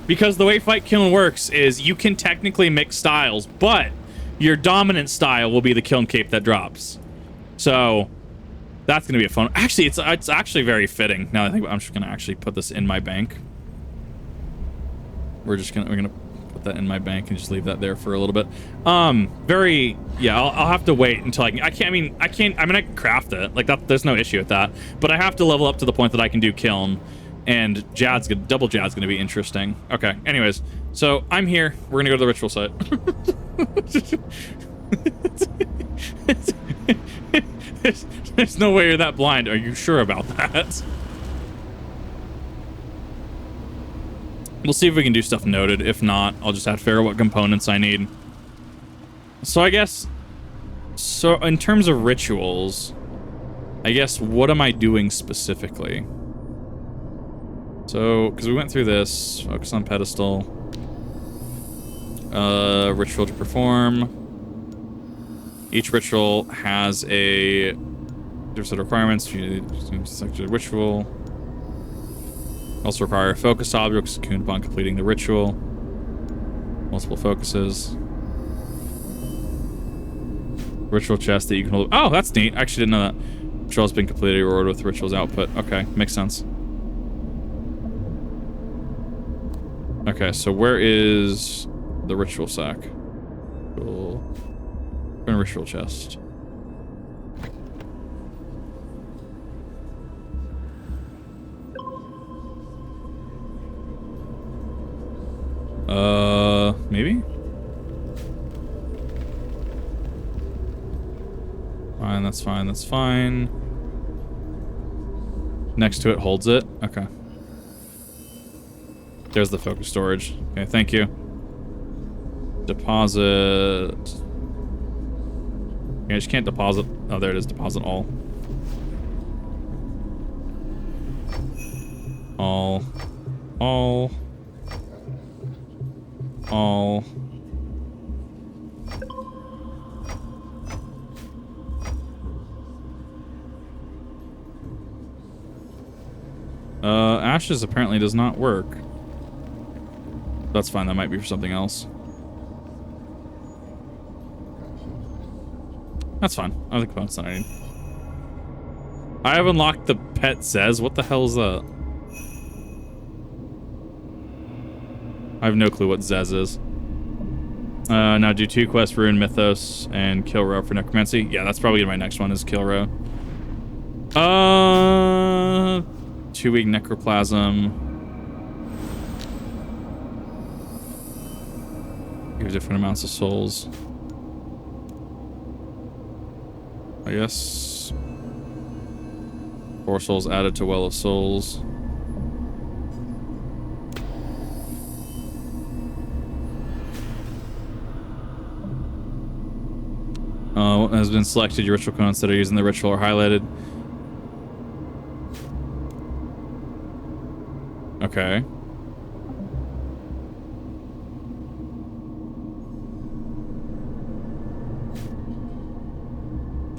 Because the way Fight Kiln works is you can technically mix styles, but your dominant style will be the Kiln Cape that drops. So that's going to be a fun... Actually, it's actually very fitting. Now I think I'm just going to actually put this in my bank. We're gonna put that in my bank and just leave that there for a little bit. Yeah, I'll have to wait until I can craft it. Like that, there's no issue with that. But I have to level up to the point that I can do Kiln, and double Jad's gonna be interesting. Okay, anyways, so I'm here. We're gonna go to the ritual site. There's no way you're that blind. Are you sure about that? We'll see if we can do stuff noted. If not, I'll just have to figure out what components I need. So I guess... So in terms of rituals, I guess what am I doing specifically? So, because we went through this, focus on pedestal. Ritual to perform. Each ritual has a different set of requirements. You select a ritual. Also require focused objects upon completing the ritual. Multiple focuses. Ritual chest that you can hold. Oh, that's neat. I actually didn't know that. Ritual has been completed or ordered with ritual's output. Okay, makes sense. Okay, so where is the ritual sack? Cool. Ritual chest. Maybe? Fine, that's fine, that's fine. Next to it holds it? Okay. There's the focus storage. Okay, thank you. Deposit. I just can't deposit. Oh, there it is. Deposit all. All. Ashes apparently does not work. That's fine. That might be for something else. That's fine. I think that's not I need. I have unlocked the pet Zez. What the hell is that? I have no clue what Zez is. Now do 2 quests, Rune Mythos, and Kill Row for Necromancy. Yeah, that's probably my next one is Kill Row. 2-week Necroplasm. Give different amounts of souls. I guess 4 souls added to Well of Souls. Has been selected. Your ritual components that are using the ritual are highlighted. Okay.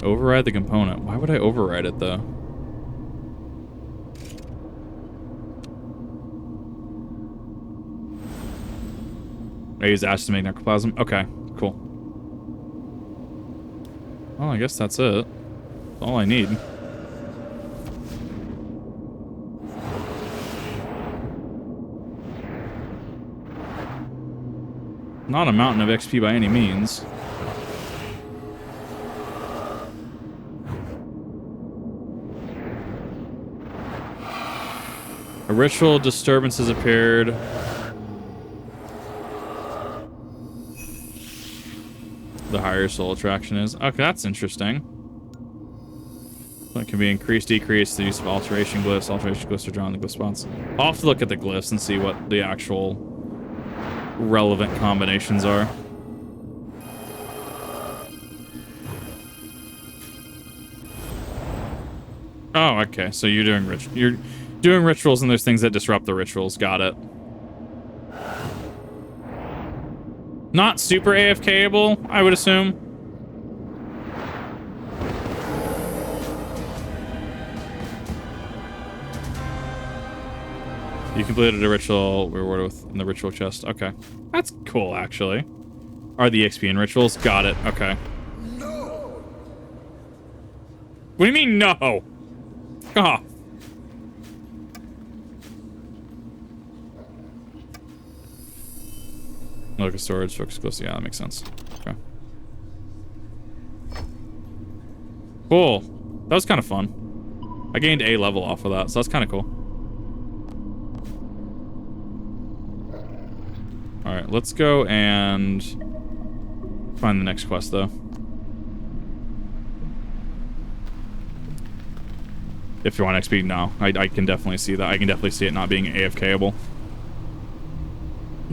Override the component. Why would I override it, though? I use ash to make necroplasm? Okay, cool. Well, I guess that's it. That's all I need. Not a mountain of XP by any means. A ritual disturbance has appeared. the higher soul attraction is. Okay, that's interesting. So it can be increased, decreased, the use of alteration glyphs. Alteration glyphs are drawn in the glyph spots. I'll have to look at the glyphs and see what the actual relevant combinations are. Oh, okay. So you're doing rituals, and there's things that disrupt the rituals. Got it. Not super AFK-able, I would assume. You completed a ritual rewarded with in the ritual chest. Okay. That's cool, actually. Are the XP in rituals? Got it. Okay. No. What do you mean, no? Oh. Look at storage, focus close. Yeah, that makes sense. Okay. Cool. That was kind of fun. I gained a level off of that, so that's kind of cool. Alright, let's go and find the next quest, though. If you want XP, no. I can definitely see that. I can definitely see it not being AFK-able.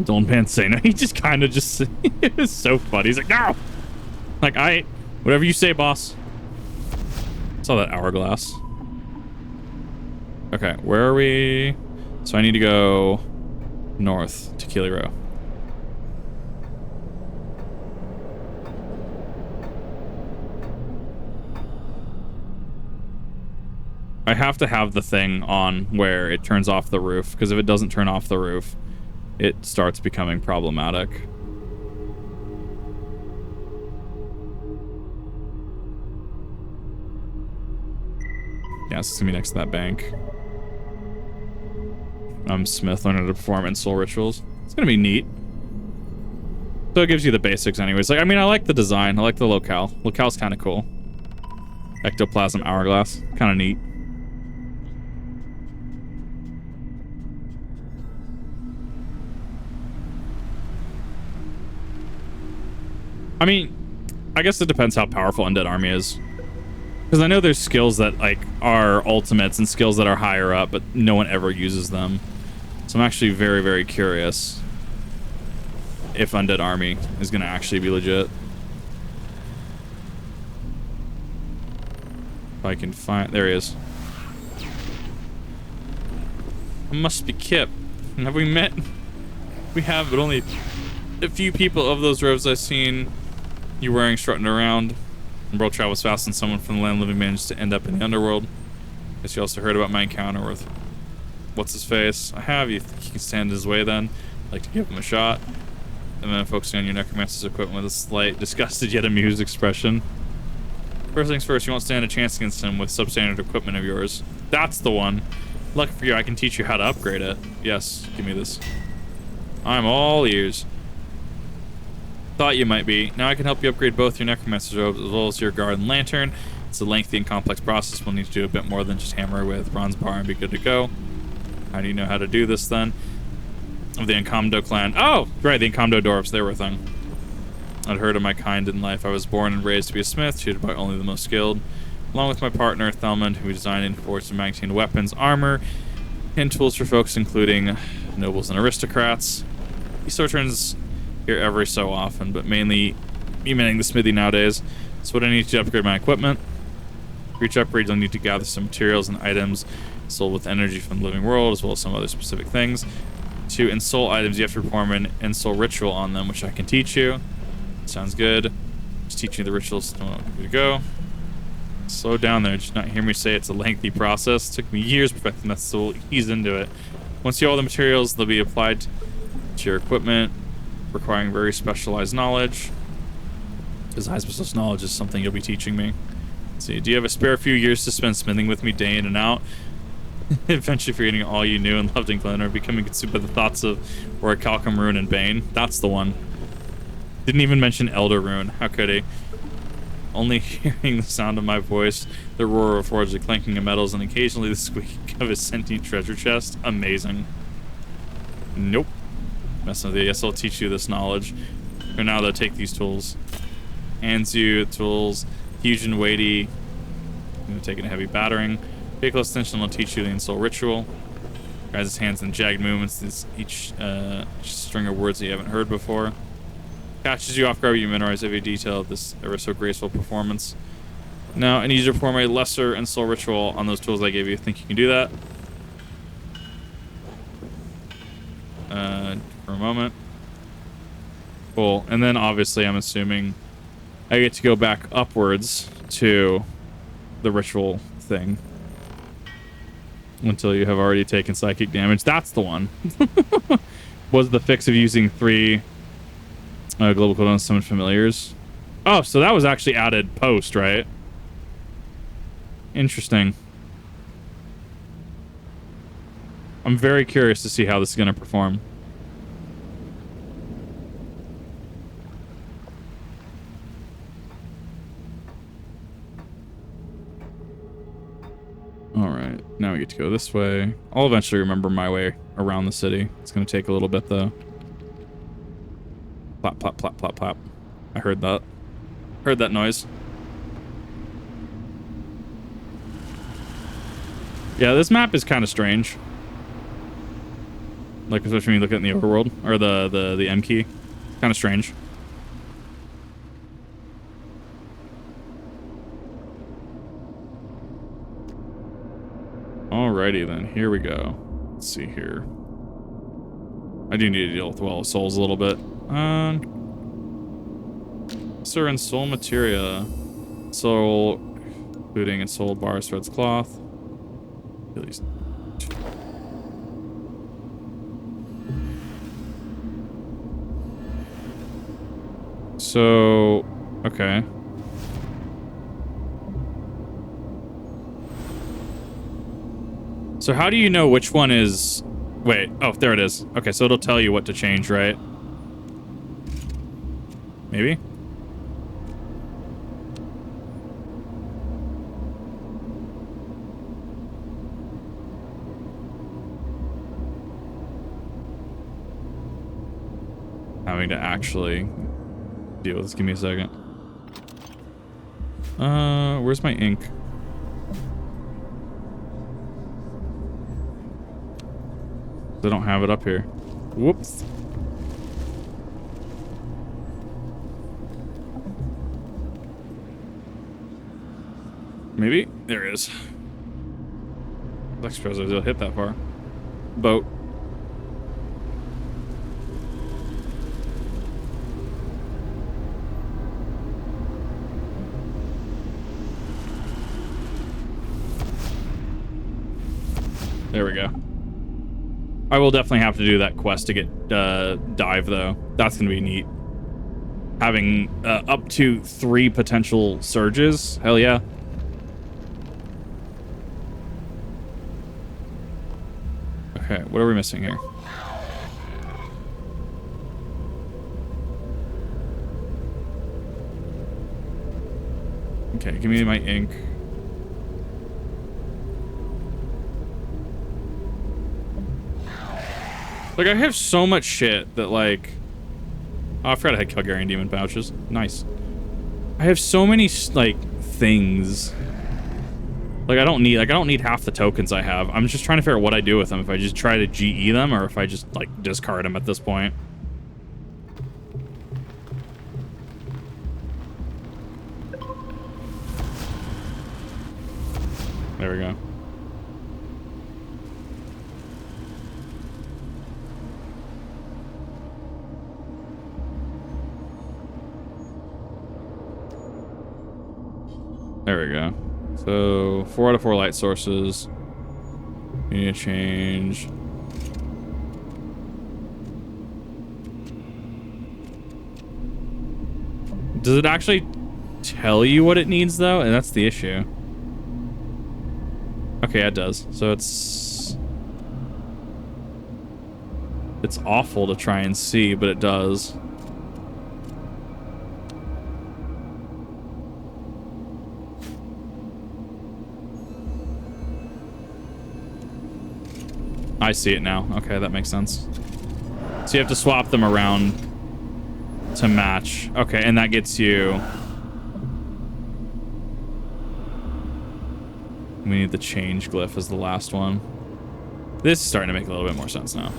Don't pan say no. He just kind of just... It's so funny. He's like, no! Like, whatever you say, boss. Saw that hourglass. Okay, where are we? So I need to go north to Keely Row. I have to have the thing on where it turns off the roof, because if it doesn't turn off the roof, it starts becoming problematic. Yeah, it's gonna be next to that bank. Smith learning to perform in soul rituals. It's gonna be neat. So it gives you the basics anyways. Like, I mean, I like the design. I like the locale. Locale's kind of cool. Ectoplasm hourglass. Kind of neat. I mean, I guess it depends how powerful Undead Army is. Because I know there's skills that, like, are ultimates and skills that are higher up, but no one ever uses them. So I'm actually very, very curious if Undead Army is going to actually be legit. If I can find... There he is. I must be Kip. Have we met? We have, but only a few people of those robes I've seen you wearing strutting around. The world travels fast, and someone from the land living managed to end up in the underworld. Guess you also heard about my encounter with what's his face. I have. You think you can stand in his way then? I'd like to give him a shot. And then focusing on your necromancer's equipment with a slight disgusted yet amused expression. First things first, you won't stand a chance against him with substandard equipment of yours. That's the one. Lucky for you, I can teach you how to upgrade it. Yes, give me this. I'm all ears. Thought you might be. Now I can help you upgrade both your necromancer's robes as well as your garden lantern. It's a lengthy and complex process. We'll need to do a bit more than just hammer with bronze bar and be good to go. How do you know how to do this then? Of the Encomido clan. Oh, right, the Encomido dwarves, they were a thing. I'd heard of my kind in life. I was born and raised to be a smith, tutored by only the most skilled. Along with my partner, Thelmond, who designed and forged and maintained weapons, armor, and tools for folks including nobles and aristocrats. He still returns here every so often, but mainly emailing the smithy nowadays. So what I need to upgrade my equipment. For each upgrade, you'll need to gather some materials and items sold with energy from the living world, as well as some other specific things. To ensoul items, you have to perform an ensoul ritual on them, which I can teach you. Sounds good. Just teach you the rituals. Oh, here we go. Slow down there. Did you not hear me say it's a lengthy process? It took me years perfecting that, so we'll ease into it. Once you have all the materials, they'll be applied to your equipment, requiring very specialized knowledge. Because high specialized knowledge is something you'll be teaching me. Let's see, do you have a spare few years to spend smithing with me day in and out? Eventually forgetting all you knew and loved in Glen, or becoming consumed by the thoughts of Orichalcum, Rune, and Bane? That's the one. Didn't even mention Elder Rune. How could he? Only hearing the sound of my voice, the roar of forge, the clanking of metals, and occasionally the squeak of a sentient treasure chest. Amazing. Nope. Messing with you. Yes, I'll teach you this knowledge. For now, though, take these tools. Hands you tools, huge and weighty. Taking a heavy battering. Pay close attention, will teach you the Soul Ritual. Guides his hands in jagged movements. This each string of words that you haven't heard before. Catches you off guard. You memorize every detail of this ever so graceful performance. Now, I need you to perform a lesser and soul ritual on those tools I gave you. Think you can do that? For a moment. Cool. And then obviously, I'm assuming I get to go back upwards to the ritual thing until you have already taken psychic damage. That's the one. Was the fix of using 3 global cooldown summon familiars. Oh, so that was actually added post, right? Interesting. I'm very curious to see how this is going to perform. Alright, now we get to go this way. I'll eventually remember my way around the city. It's going to take a little bit, though. Plop, plop, plop, plop, plop. I heard that. Heard that noise. Yeah, this map is kind of strange. Like, especially when you look at it in the overworld, or the M key. Kind of strange. Alrighty then, here we go. Let's see here. I do need to deal with Well of Souls a little bit. Sir and soul materia. Soul looting and soul bars, threads, cloth. At least. So, okay. So how do you know which one is... Wait, oh, there it is. Okay, so it'll tell you what to change, right? Maybe? Having to actually deal with this. Give me a second. Where's my ink? I don't have it up here. Whoops. Maybe? There it is. I'm surprised it'll hit that far. Boat. There we go. I will definitely have to do that quest to get dive, though. That's going to be neat. Having up to 3 potential surges. Hell yeah. Okay, what are we missing here? Okay, give me my ink. Like, I have so much shit that, like... Oh, I forgot I had Calgarian Demon pouches. Nice. I have so many, like, things. Like, I don't need half the tokens I have. I'm just trying to figure out what I do with them. If I just try to GE them, or if I just, like, discard them at this point. There we go. There we go. So 4 out of 4 light sources. We need to change. Does it actually tell you what it needs, though? And that's the issue. Okay, it does. So it's awful to try and see, but it does. I see it now. Okay, that makes sense. So you have to swap them around to match. Okay, and that gets you We need the change glyph as the last one. This is starting to make a little bit more sense now.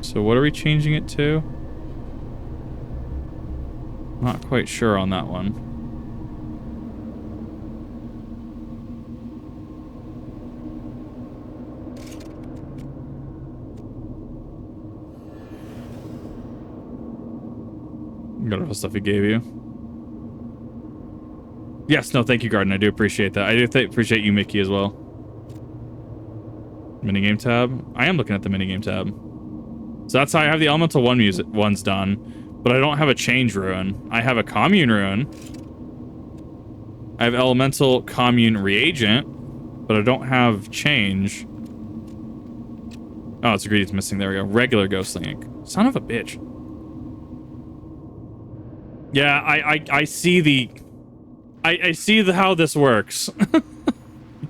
So what are we changing it to? Not quite sure on that one. Got all the stuff he gave you. Yes, no, thank you, Garden. I do appreciate that. I do appreciate you, Mickey, as well. Minigame tab. I am looking at the minigame tab. So that's how I have the Elemental 1 music ones done, but I don't have a change rune. I have a commune rune. I have Elemental commune reagent, but I don't have change. Oh, it's agreed it's missing. There we go. Regular ghostly ink. Son of a bitch. Yeah, I see the... I see how this works.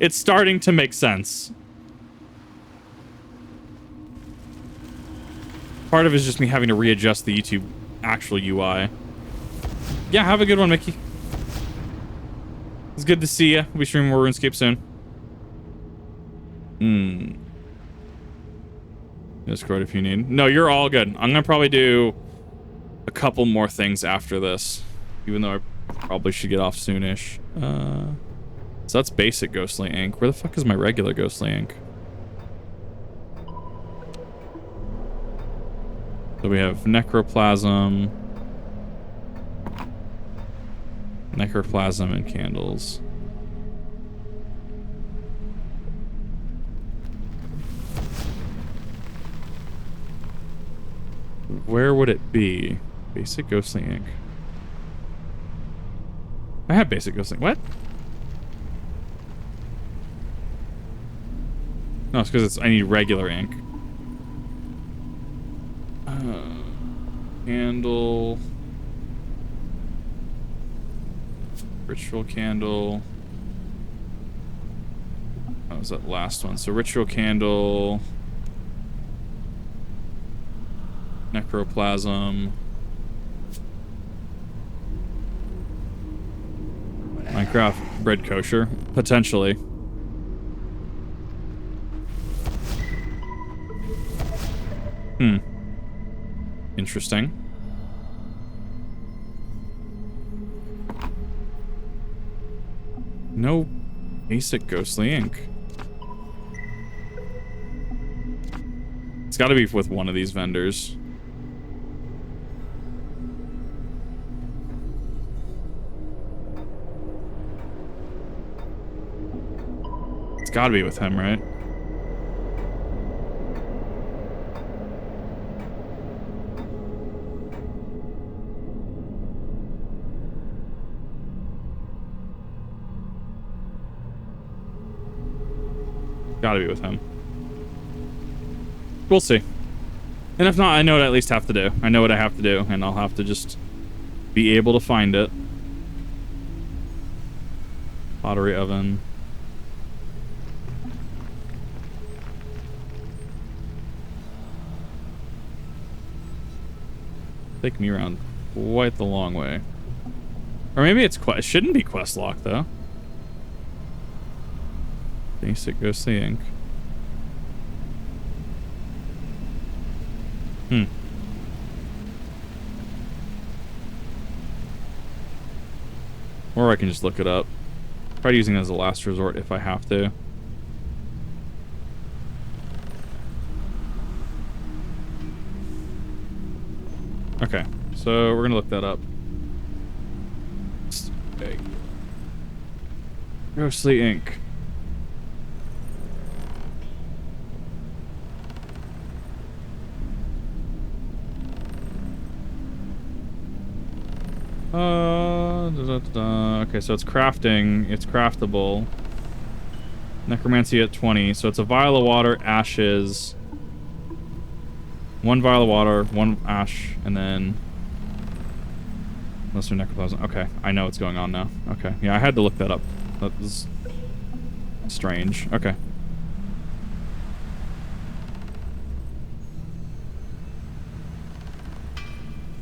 It's starting to make sense. Part of it is just me having to readjust the YouTube actual UI. Yeah, have a good one, Mickey. It's good to see you. We'll be streaming more RuneScape soon. Discord if you need. No, you're all good. I'm gonna probably do a couple more things after this, even though I probably should get off soonish. So that's basic ghostly ink. Where the fuck is my regular ghostly ink? So we have necroplasm, and candles. Where would it be? Basic ghostly ink. I have basic ghostly ink. What? No, it's because I need regular ink. Candle. Ritual candle. That was that last one. So ritual candle. Necroplasm. Minecraft bread kosher. Potentially. Interesting. No basic ghostly ink. It's got to be with one of these vendors. It's got to be with him, right? Gotta be with him. We'll see. And if not, I know what I at least have to do. I know what I have to do, and I'll have to just be able to find it. Pottery oven. Take me around quite the long way. Or maybe it's it shouldn't be quest lock though. Basic ghostly ink. Or I can just look it up. Try using it as a last resort if I have to. Okay, so we're gonna look that up. Okay. Ghostly ink. Okay, so it's crafting. It's craftable. Necromancy at 20. So it's a vial of water, ashes. 1 vial of water, 1 ash, and then... Lesser necroplasm. Okay, I know what's going on now. Okay, yeah, I had to look that up. That was strange. Okay.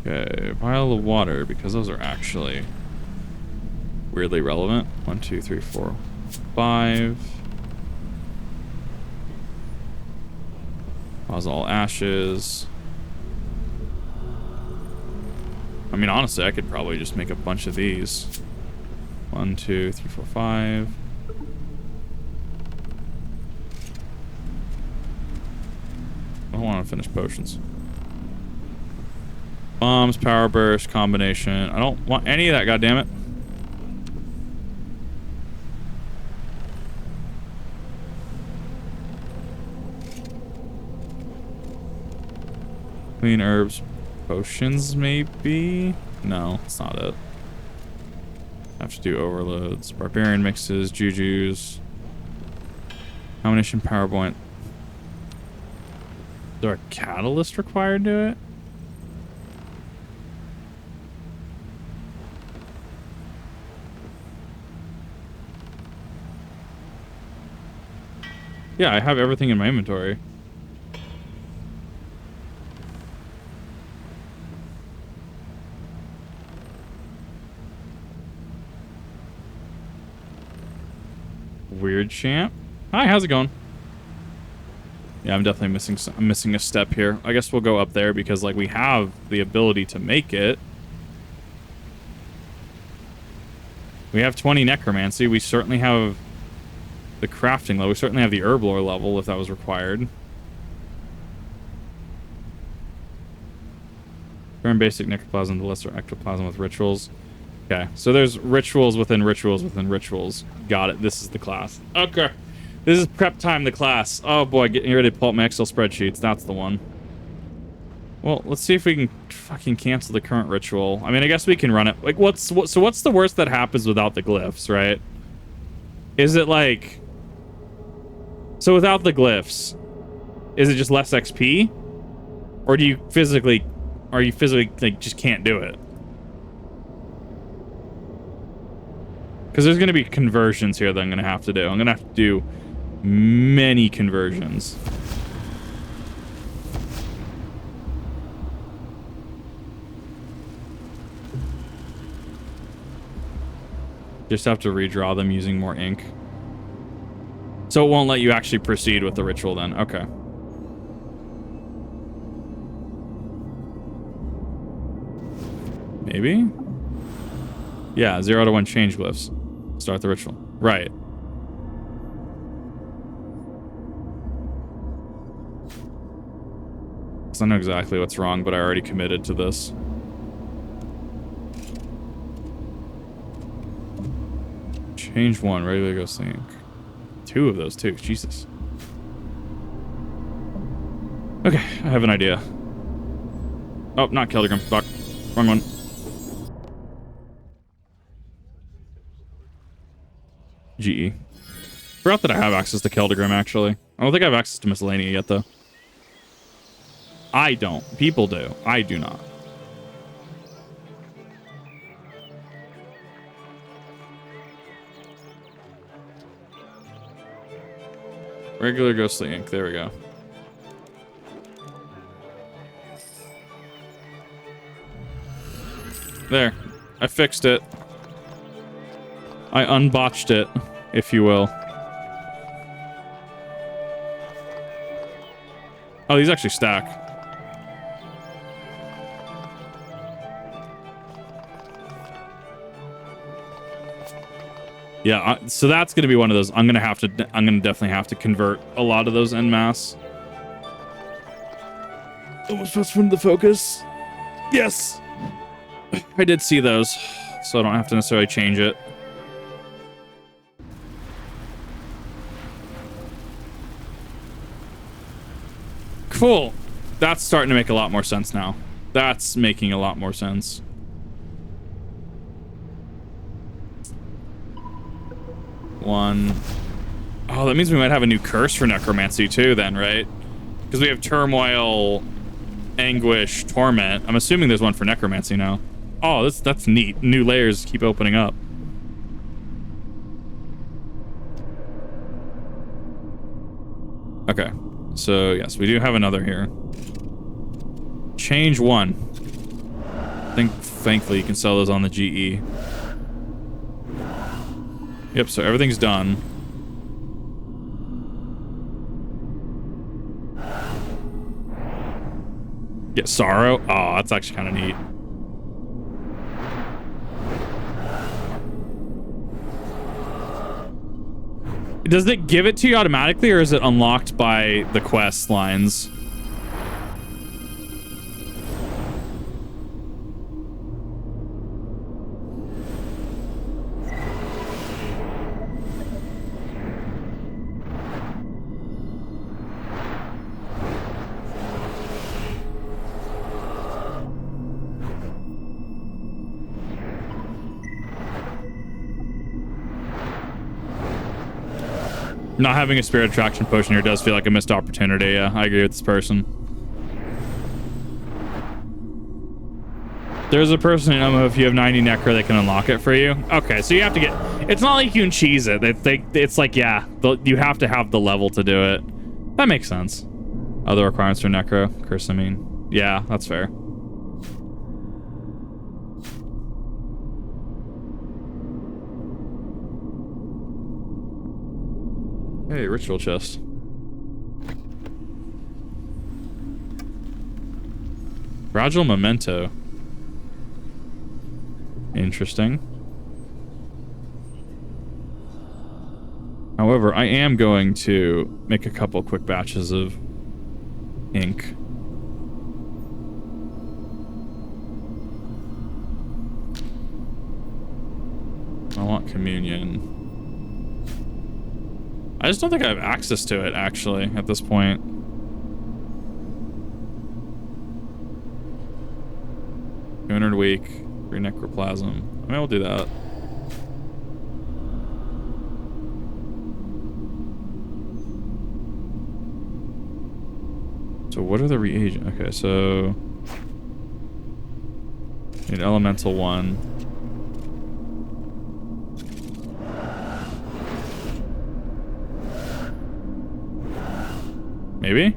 Okay, pile of water, because those are actually weirdly relevant. 1, 2, 3, 4, 5. Cause all ashes. I mean, honestly, I could probably just make a bunch of these. 1, 2, 3, 4, 5. I don't want to finish potions. Bombs, power burst, combination. I don't want any of that, goddammit. Clean herbs, potions, maybe? No, it's not it. I have to do overloads. Barbarian mixes, jujus. Combination PowerPoint. Is there a catalyst required to it? Yeah, I have everything in my inventory. Weird champ. Hi, how's it going? Yeah, I'm definitely missing a step here. I guess we'll go up there because like we have the ability to make it. We have 20 necromancy. We certainly have the crafting level. We certainly have the herb lore level if that was required. Burn basic necroplasm to lesser ectoplasm with rituals. Okay, so there's rituals within rituals within rituals. Got it. This is the class. Okay. This is prep time, the class. Oh boy, getting ready to pull up my Excel spreadsheets. That's the one. Well, let's see if we can fucking cancel the current ritual. I mean, I guess we can run it. Like, what's the worst that happens without the glyphs, right? Is it like... So without the glyphs, is it just less XP? Or do you physically... Or you physically, like, just can't do it? Because there's going to be conversions here that I'm going to have to do. I'm going to have to do many conversions. Just have to redraw them using more ink. So it won't let you actually proceed with the ritual then. Okay. Maybe? Yeah, 0 to 1 change glyphs. Start the ritual. Right. I know exactly what's wrong, but I already committed to this. Change 1, regular go sync. 2 of those too, Jesus. Okay, I have an idea. Oh, not Keldergrim. Fuck. Wrong one. GE. Forgot that I have access to Keldergrim, actually. I don't think I have access to Miscellania yet, though. I don't. People do. I do not. Regular ghostly ink. There we go. There. I fixed it. I unbotched it, if you will. Oh, these actually stack. Yeah, so that's going to be one of those. I'm going to definitely have to convert a lot of those en masse. Almost pressed from the focus. Yes. I did see those, so I don't have to necessarily change it. Cool. That's starting to make a lot more sense now. That's making a lot more sense. One. Oh, that means we might have a new curse for necromancy too then, right? Because we have turmoil, anguish, torment. I'm assuming there's one for necromancy now. Oh, that's neat. New layers keep opening up. Okay. So, yes, we do have another here. Change 1. Thankfully you can sell those on the GE. Yep, so everything's done. Get Sorrow? Oh, that's actually kind of neat. Does it give it to you automatically, or is it unlocked by the quest lines? Not having a spirit attraction potion here does feel like a missed opportunity. Yeah, I agree with this person. There's a person in Omaha, if you have 90 Necro, they can unlock it for you. Okay, so you have to get... It's not like you can cheese it. It's like, yeah, you have to have the level to do it. That makes sense. Other requirements for Necro. Curse, I mean. Yeah, that's fair. Hey, ritual chest. Fragile memento. Interesting. However, I am going to make a couple quick batches of ink. I want communion. I just don't think I have access to it, actually, at this point. $200 week, free necroplasm. I mean, we'll do that. So what are the reagents? Okay, so... need elemental 1. Maybe?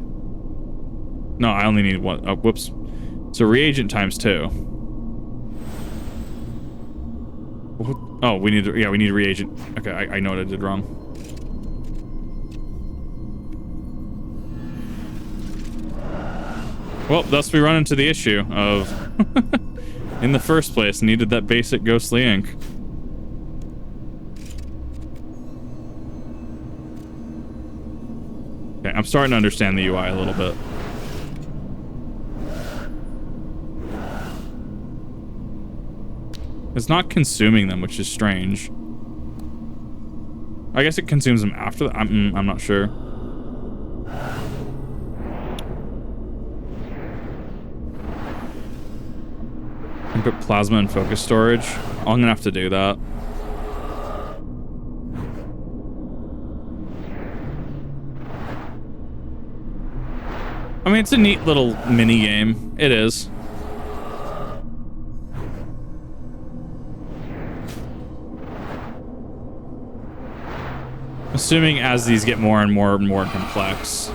No, I only need 1. Oh, whoops. So reagent times 2. Oh, we need... Yeah, we need reagent. Okay, I know what I did wrong. Well, thus we run into the issue of... in the first place, needed that basic ghostly ink. Okay, I'm starting to understand the UI a little bit. It's not consuming them, which is strange. I guess it consumes them after that. I'm not sure. I put plasma in focus storage. I'm gonna have to do that. I mean, it's a neat little mini game. It is. Assuming as these get more and more complex.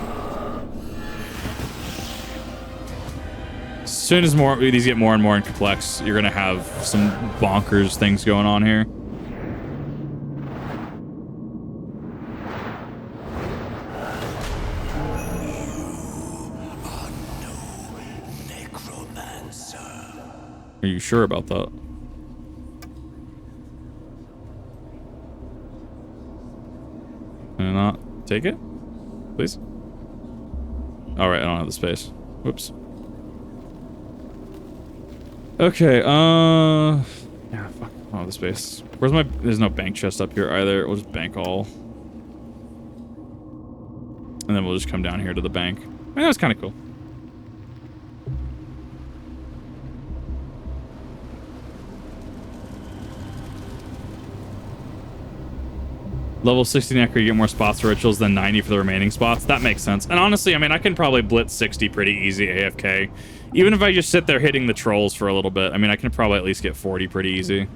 As soon as these get more and more complex, you're gonna have some bonkers things going on here. Are you sure about that? Can I not take it? Please? Alright, I don't have the space. Whoops. Okay, yeah, fuck. I don't have the space. Where's my... There's no bank chest up here either. We'll just bank all. And then we'll just come down here to the bank. I mean, that was kind of cool. Level 60 Necro, you get more spots for rituals than 90 for the remaining spots. That makes sense. And honestly, I mean, I can probably blitz 60 pretty easy AFK. Even if I just sit there hitting the trolls for a little bit, I mean, I can probably at least get 40 pretty easy.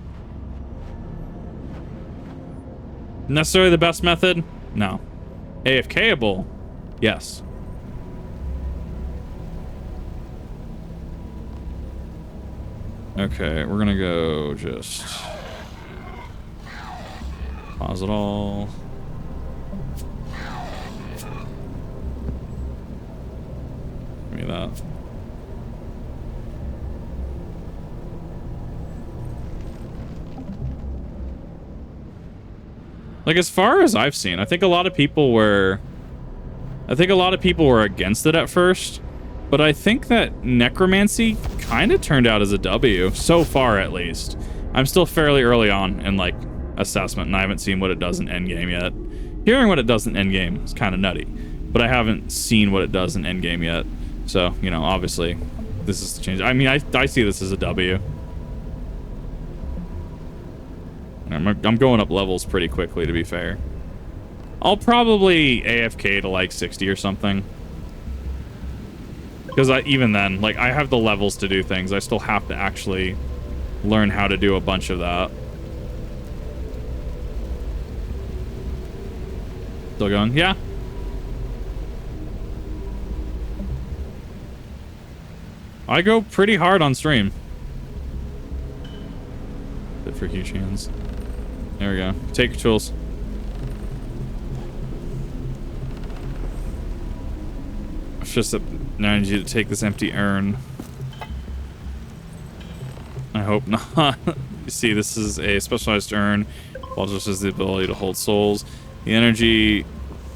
Necessarily the best method? No. AFK-able? Yes. Okay, we're gonna go just pause it all. Give me that. Like, as far as I've seen, I think a lot of people were against it at first, but I think that Necromancy kind of turned out as a W, so far at least. I'm still fairly early on in, like, assessment, and I haven't seen what it does in endgame yet. Hearing what it does in endgame is kind of nutty, but I haven't seen what it does in endgame yet. So, you know, obviously, this is the change. I mean, I see this as a W. I'm going up levels pretty quickly, to be fair. I'll probably AFK to like 60 or something. Because even then, like, I have the levels to do things. I still have to actually learn how to do a bunch of that. Still going? Yeah. I go pretty hard on stream. Bit for huge hands. There we go. Take your tools. It's just that now I need you to take this empty urn. I hope not. You see, this is a specialized urn. Also has the ability to hold souls. The energy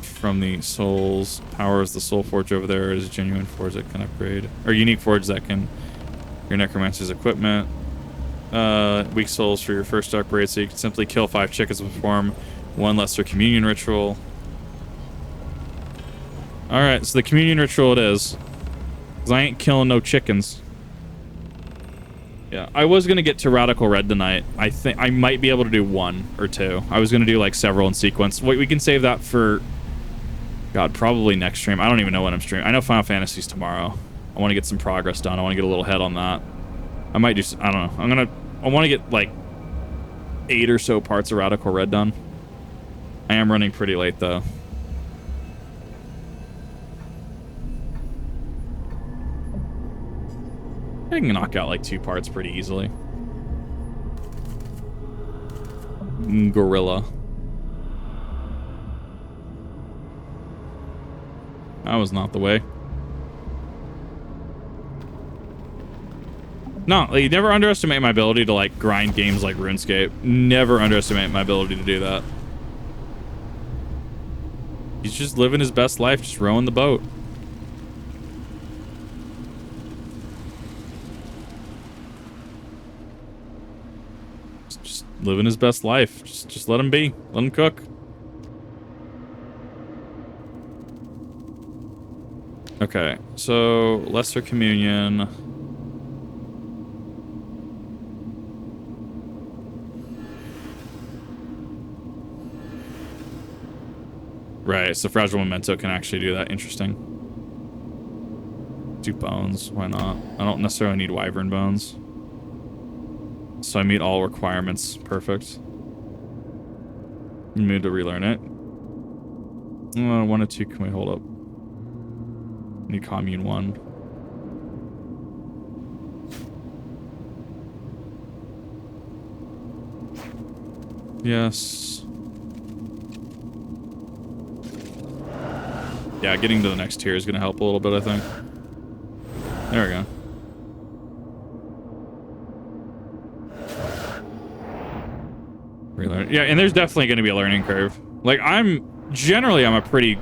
from the souls powers the soul forge over there. Is a genuine forge that can upgrade, or unique forge that can your necromancer's equipment. Weak souls for your first upgrade, so you can simply kill 5 chickens and perform 1 lesser communion ritual. Alright, so the communion ritual it is. Because I ain't killing no chickens. Yeah, I was going to get to Radical Red tonight. I think I might be able to do 1 or 2. I was going to do like several in sequence. Wait, we can save that for... God, probably next stream. I don't even know when I'm streaming. I know Final Fantasy's tomorrow. I want to get some progress done. I want to get a little head on that. I might do... I don't know. I want to get like 8 or so parts of Radical Red done. I am running pretty late though. I can knock out like 2 parts pretty easily. Gorilla. That was not the way. No, you never underestimate my ability to like grind games like RuneScape. Never underestimate my ability to do that. He's just living his best life, just rowing the boat. Just living his best life. Just let him be. Let him cook. Okay, so Lesser Communion. Right, so Fragile Memento can actually do that. Interesting. 2 bones, why not? I don't necessarily need wyvern bones. So I meet all requirements. Perfect. Need to relearn it. 1 or 2, can we hold up? Need commune 1. Yes. Yeah, getting to the next tier is going to help a little bit, I think. There we go. Relearn. Yeah, and there's definitely going to be a learning curve. Like, I'm a pretty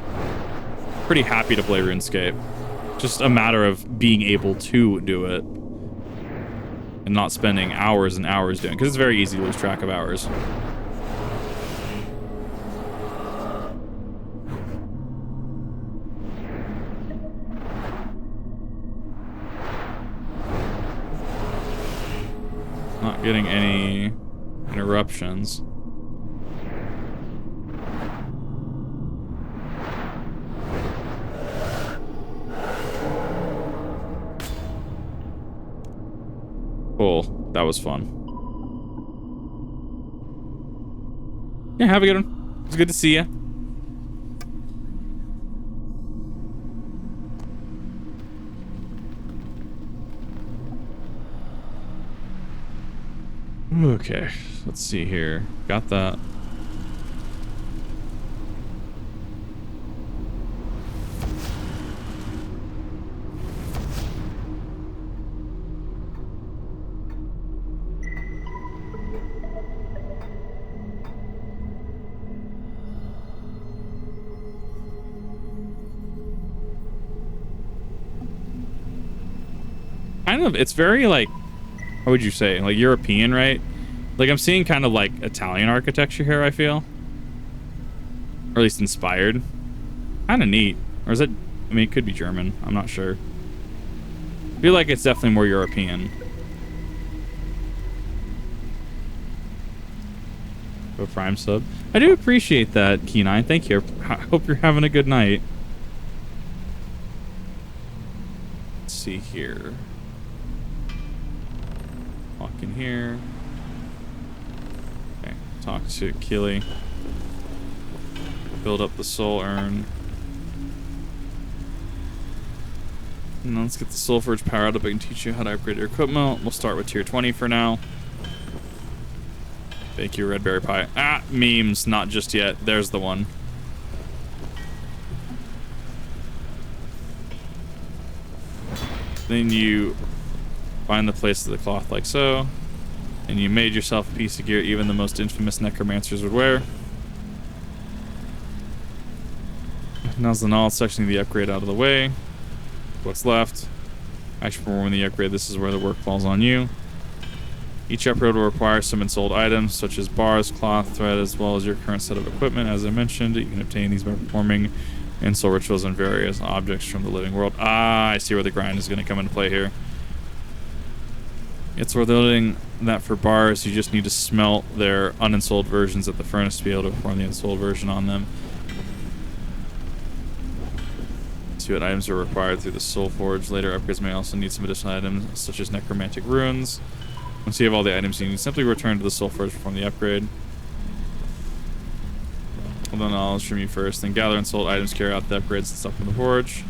happy to play RuneScape. Just a matter of being able to do it. And not spending hours and hours doing it. Because it's very easy to lose track of hours. Not getting any interruptions. Cool. That was fun. Yeah, have a good one. It's good to see you. Okay, let's see here. Got that. Kind of, it's very like, how would you say, like European, right? Like I'm seeing kind of like Italian architecture here, I feel. Or at least inspired. Kind of neat. Or is it, I mean, it could be German. I'm not sure. I feel like it's definitely more European. Go Prime sub. I do appreciate that, Key9. Thank you. I hope you're having a good night. Let's see here. Walk in here. Okay, talk to Killy. Build up the soul urn. And let's get the soul forge powered up. I can teach you how to upgrade your equipment. We'll start with tier 20 for now. Thank you, Red Berry Pie. Ah, memes, not just yet. There's the one. Then you find the place of the cloth like so. And you made yourself a piece of gear even the most infamous necromancers would wear. Now's the knowledge section of the upgrade out of the way. What's left? Actually, performing the upgrade, this is where the work falls on you. Each upgrade will require some unsold items, such as bars, cloth, thread, as well as your current set of equipment. As I mentioned, you can obtain these by performing in-soul rituals and various objects from the living world. Ah, I see where the grind is going to come into play here. It's worth noting that for bars, you just need to smelt their unensouled versions at the furnace to be able to perform the unsouled version on them. See what items are required through the soul forge. Later upgrades may also need some additional items, such as necromantic runes. Once you have all the items you need, simply return to the soul forge to perform the upgrade. Hold on knowledge from you first, then gather unsold items, carry out the upgrades and stuff from the forge.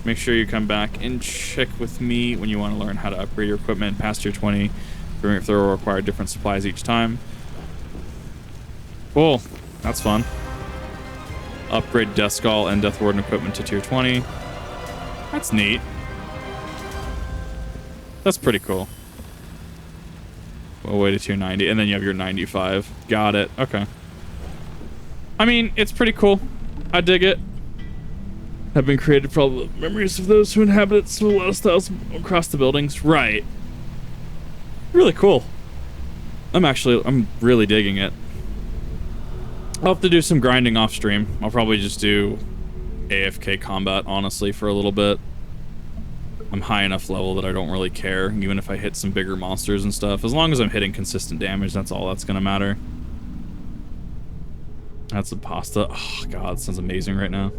Make sure you come back and check with me when you want to learn how to upgrade your equipment past tier 20. If they will require different supplies each time. Cool. That's fun. Upgrade Death Skull and Death Warden equipment to tier 20. That's neat. That's pretty cool. We'll wait to tier 90, and then you have your 95. Got it. Okay. I mean, it's pretty cool. I dig it. Have been created for all the memories of those who inhabit it, so a lot of styles across the buildings. Right. Really cool. I'm really digging it. I'll have to do some grinding off stream. I'll probably just do AFK combat, honestly, for a little bit. I'm high enough level that I don't really care, even if I hit some bigger monsters and stuff. As long as I'm hitting consistent damage, that's all that's gonna matter. That's a pasta. Oh, God, that sounds amazing right now.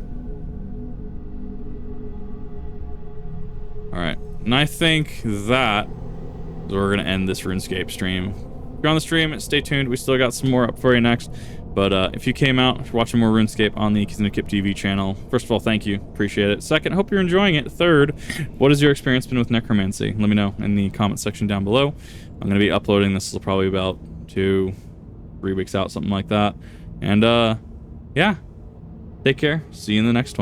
Alright, and I think that is where we're gonna end this RuneScape stream. If you're on the stream, stay tuned. We still got some more up for you next. But if you came out, if you're watching more RuneScape on the Kip TV channel, first of all, thank you. Appreciate it. Second, hope you're enjoying it. Third, what has your experience been with Necromancy? Let me know in the comment section down below. I'm going to be uploading this probably about 2-3 weeks out, something like that. And yeah, take care. See you in the next one.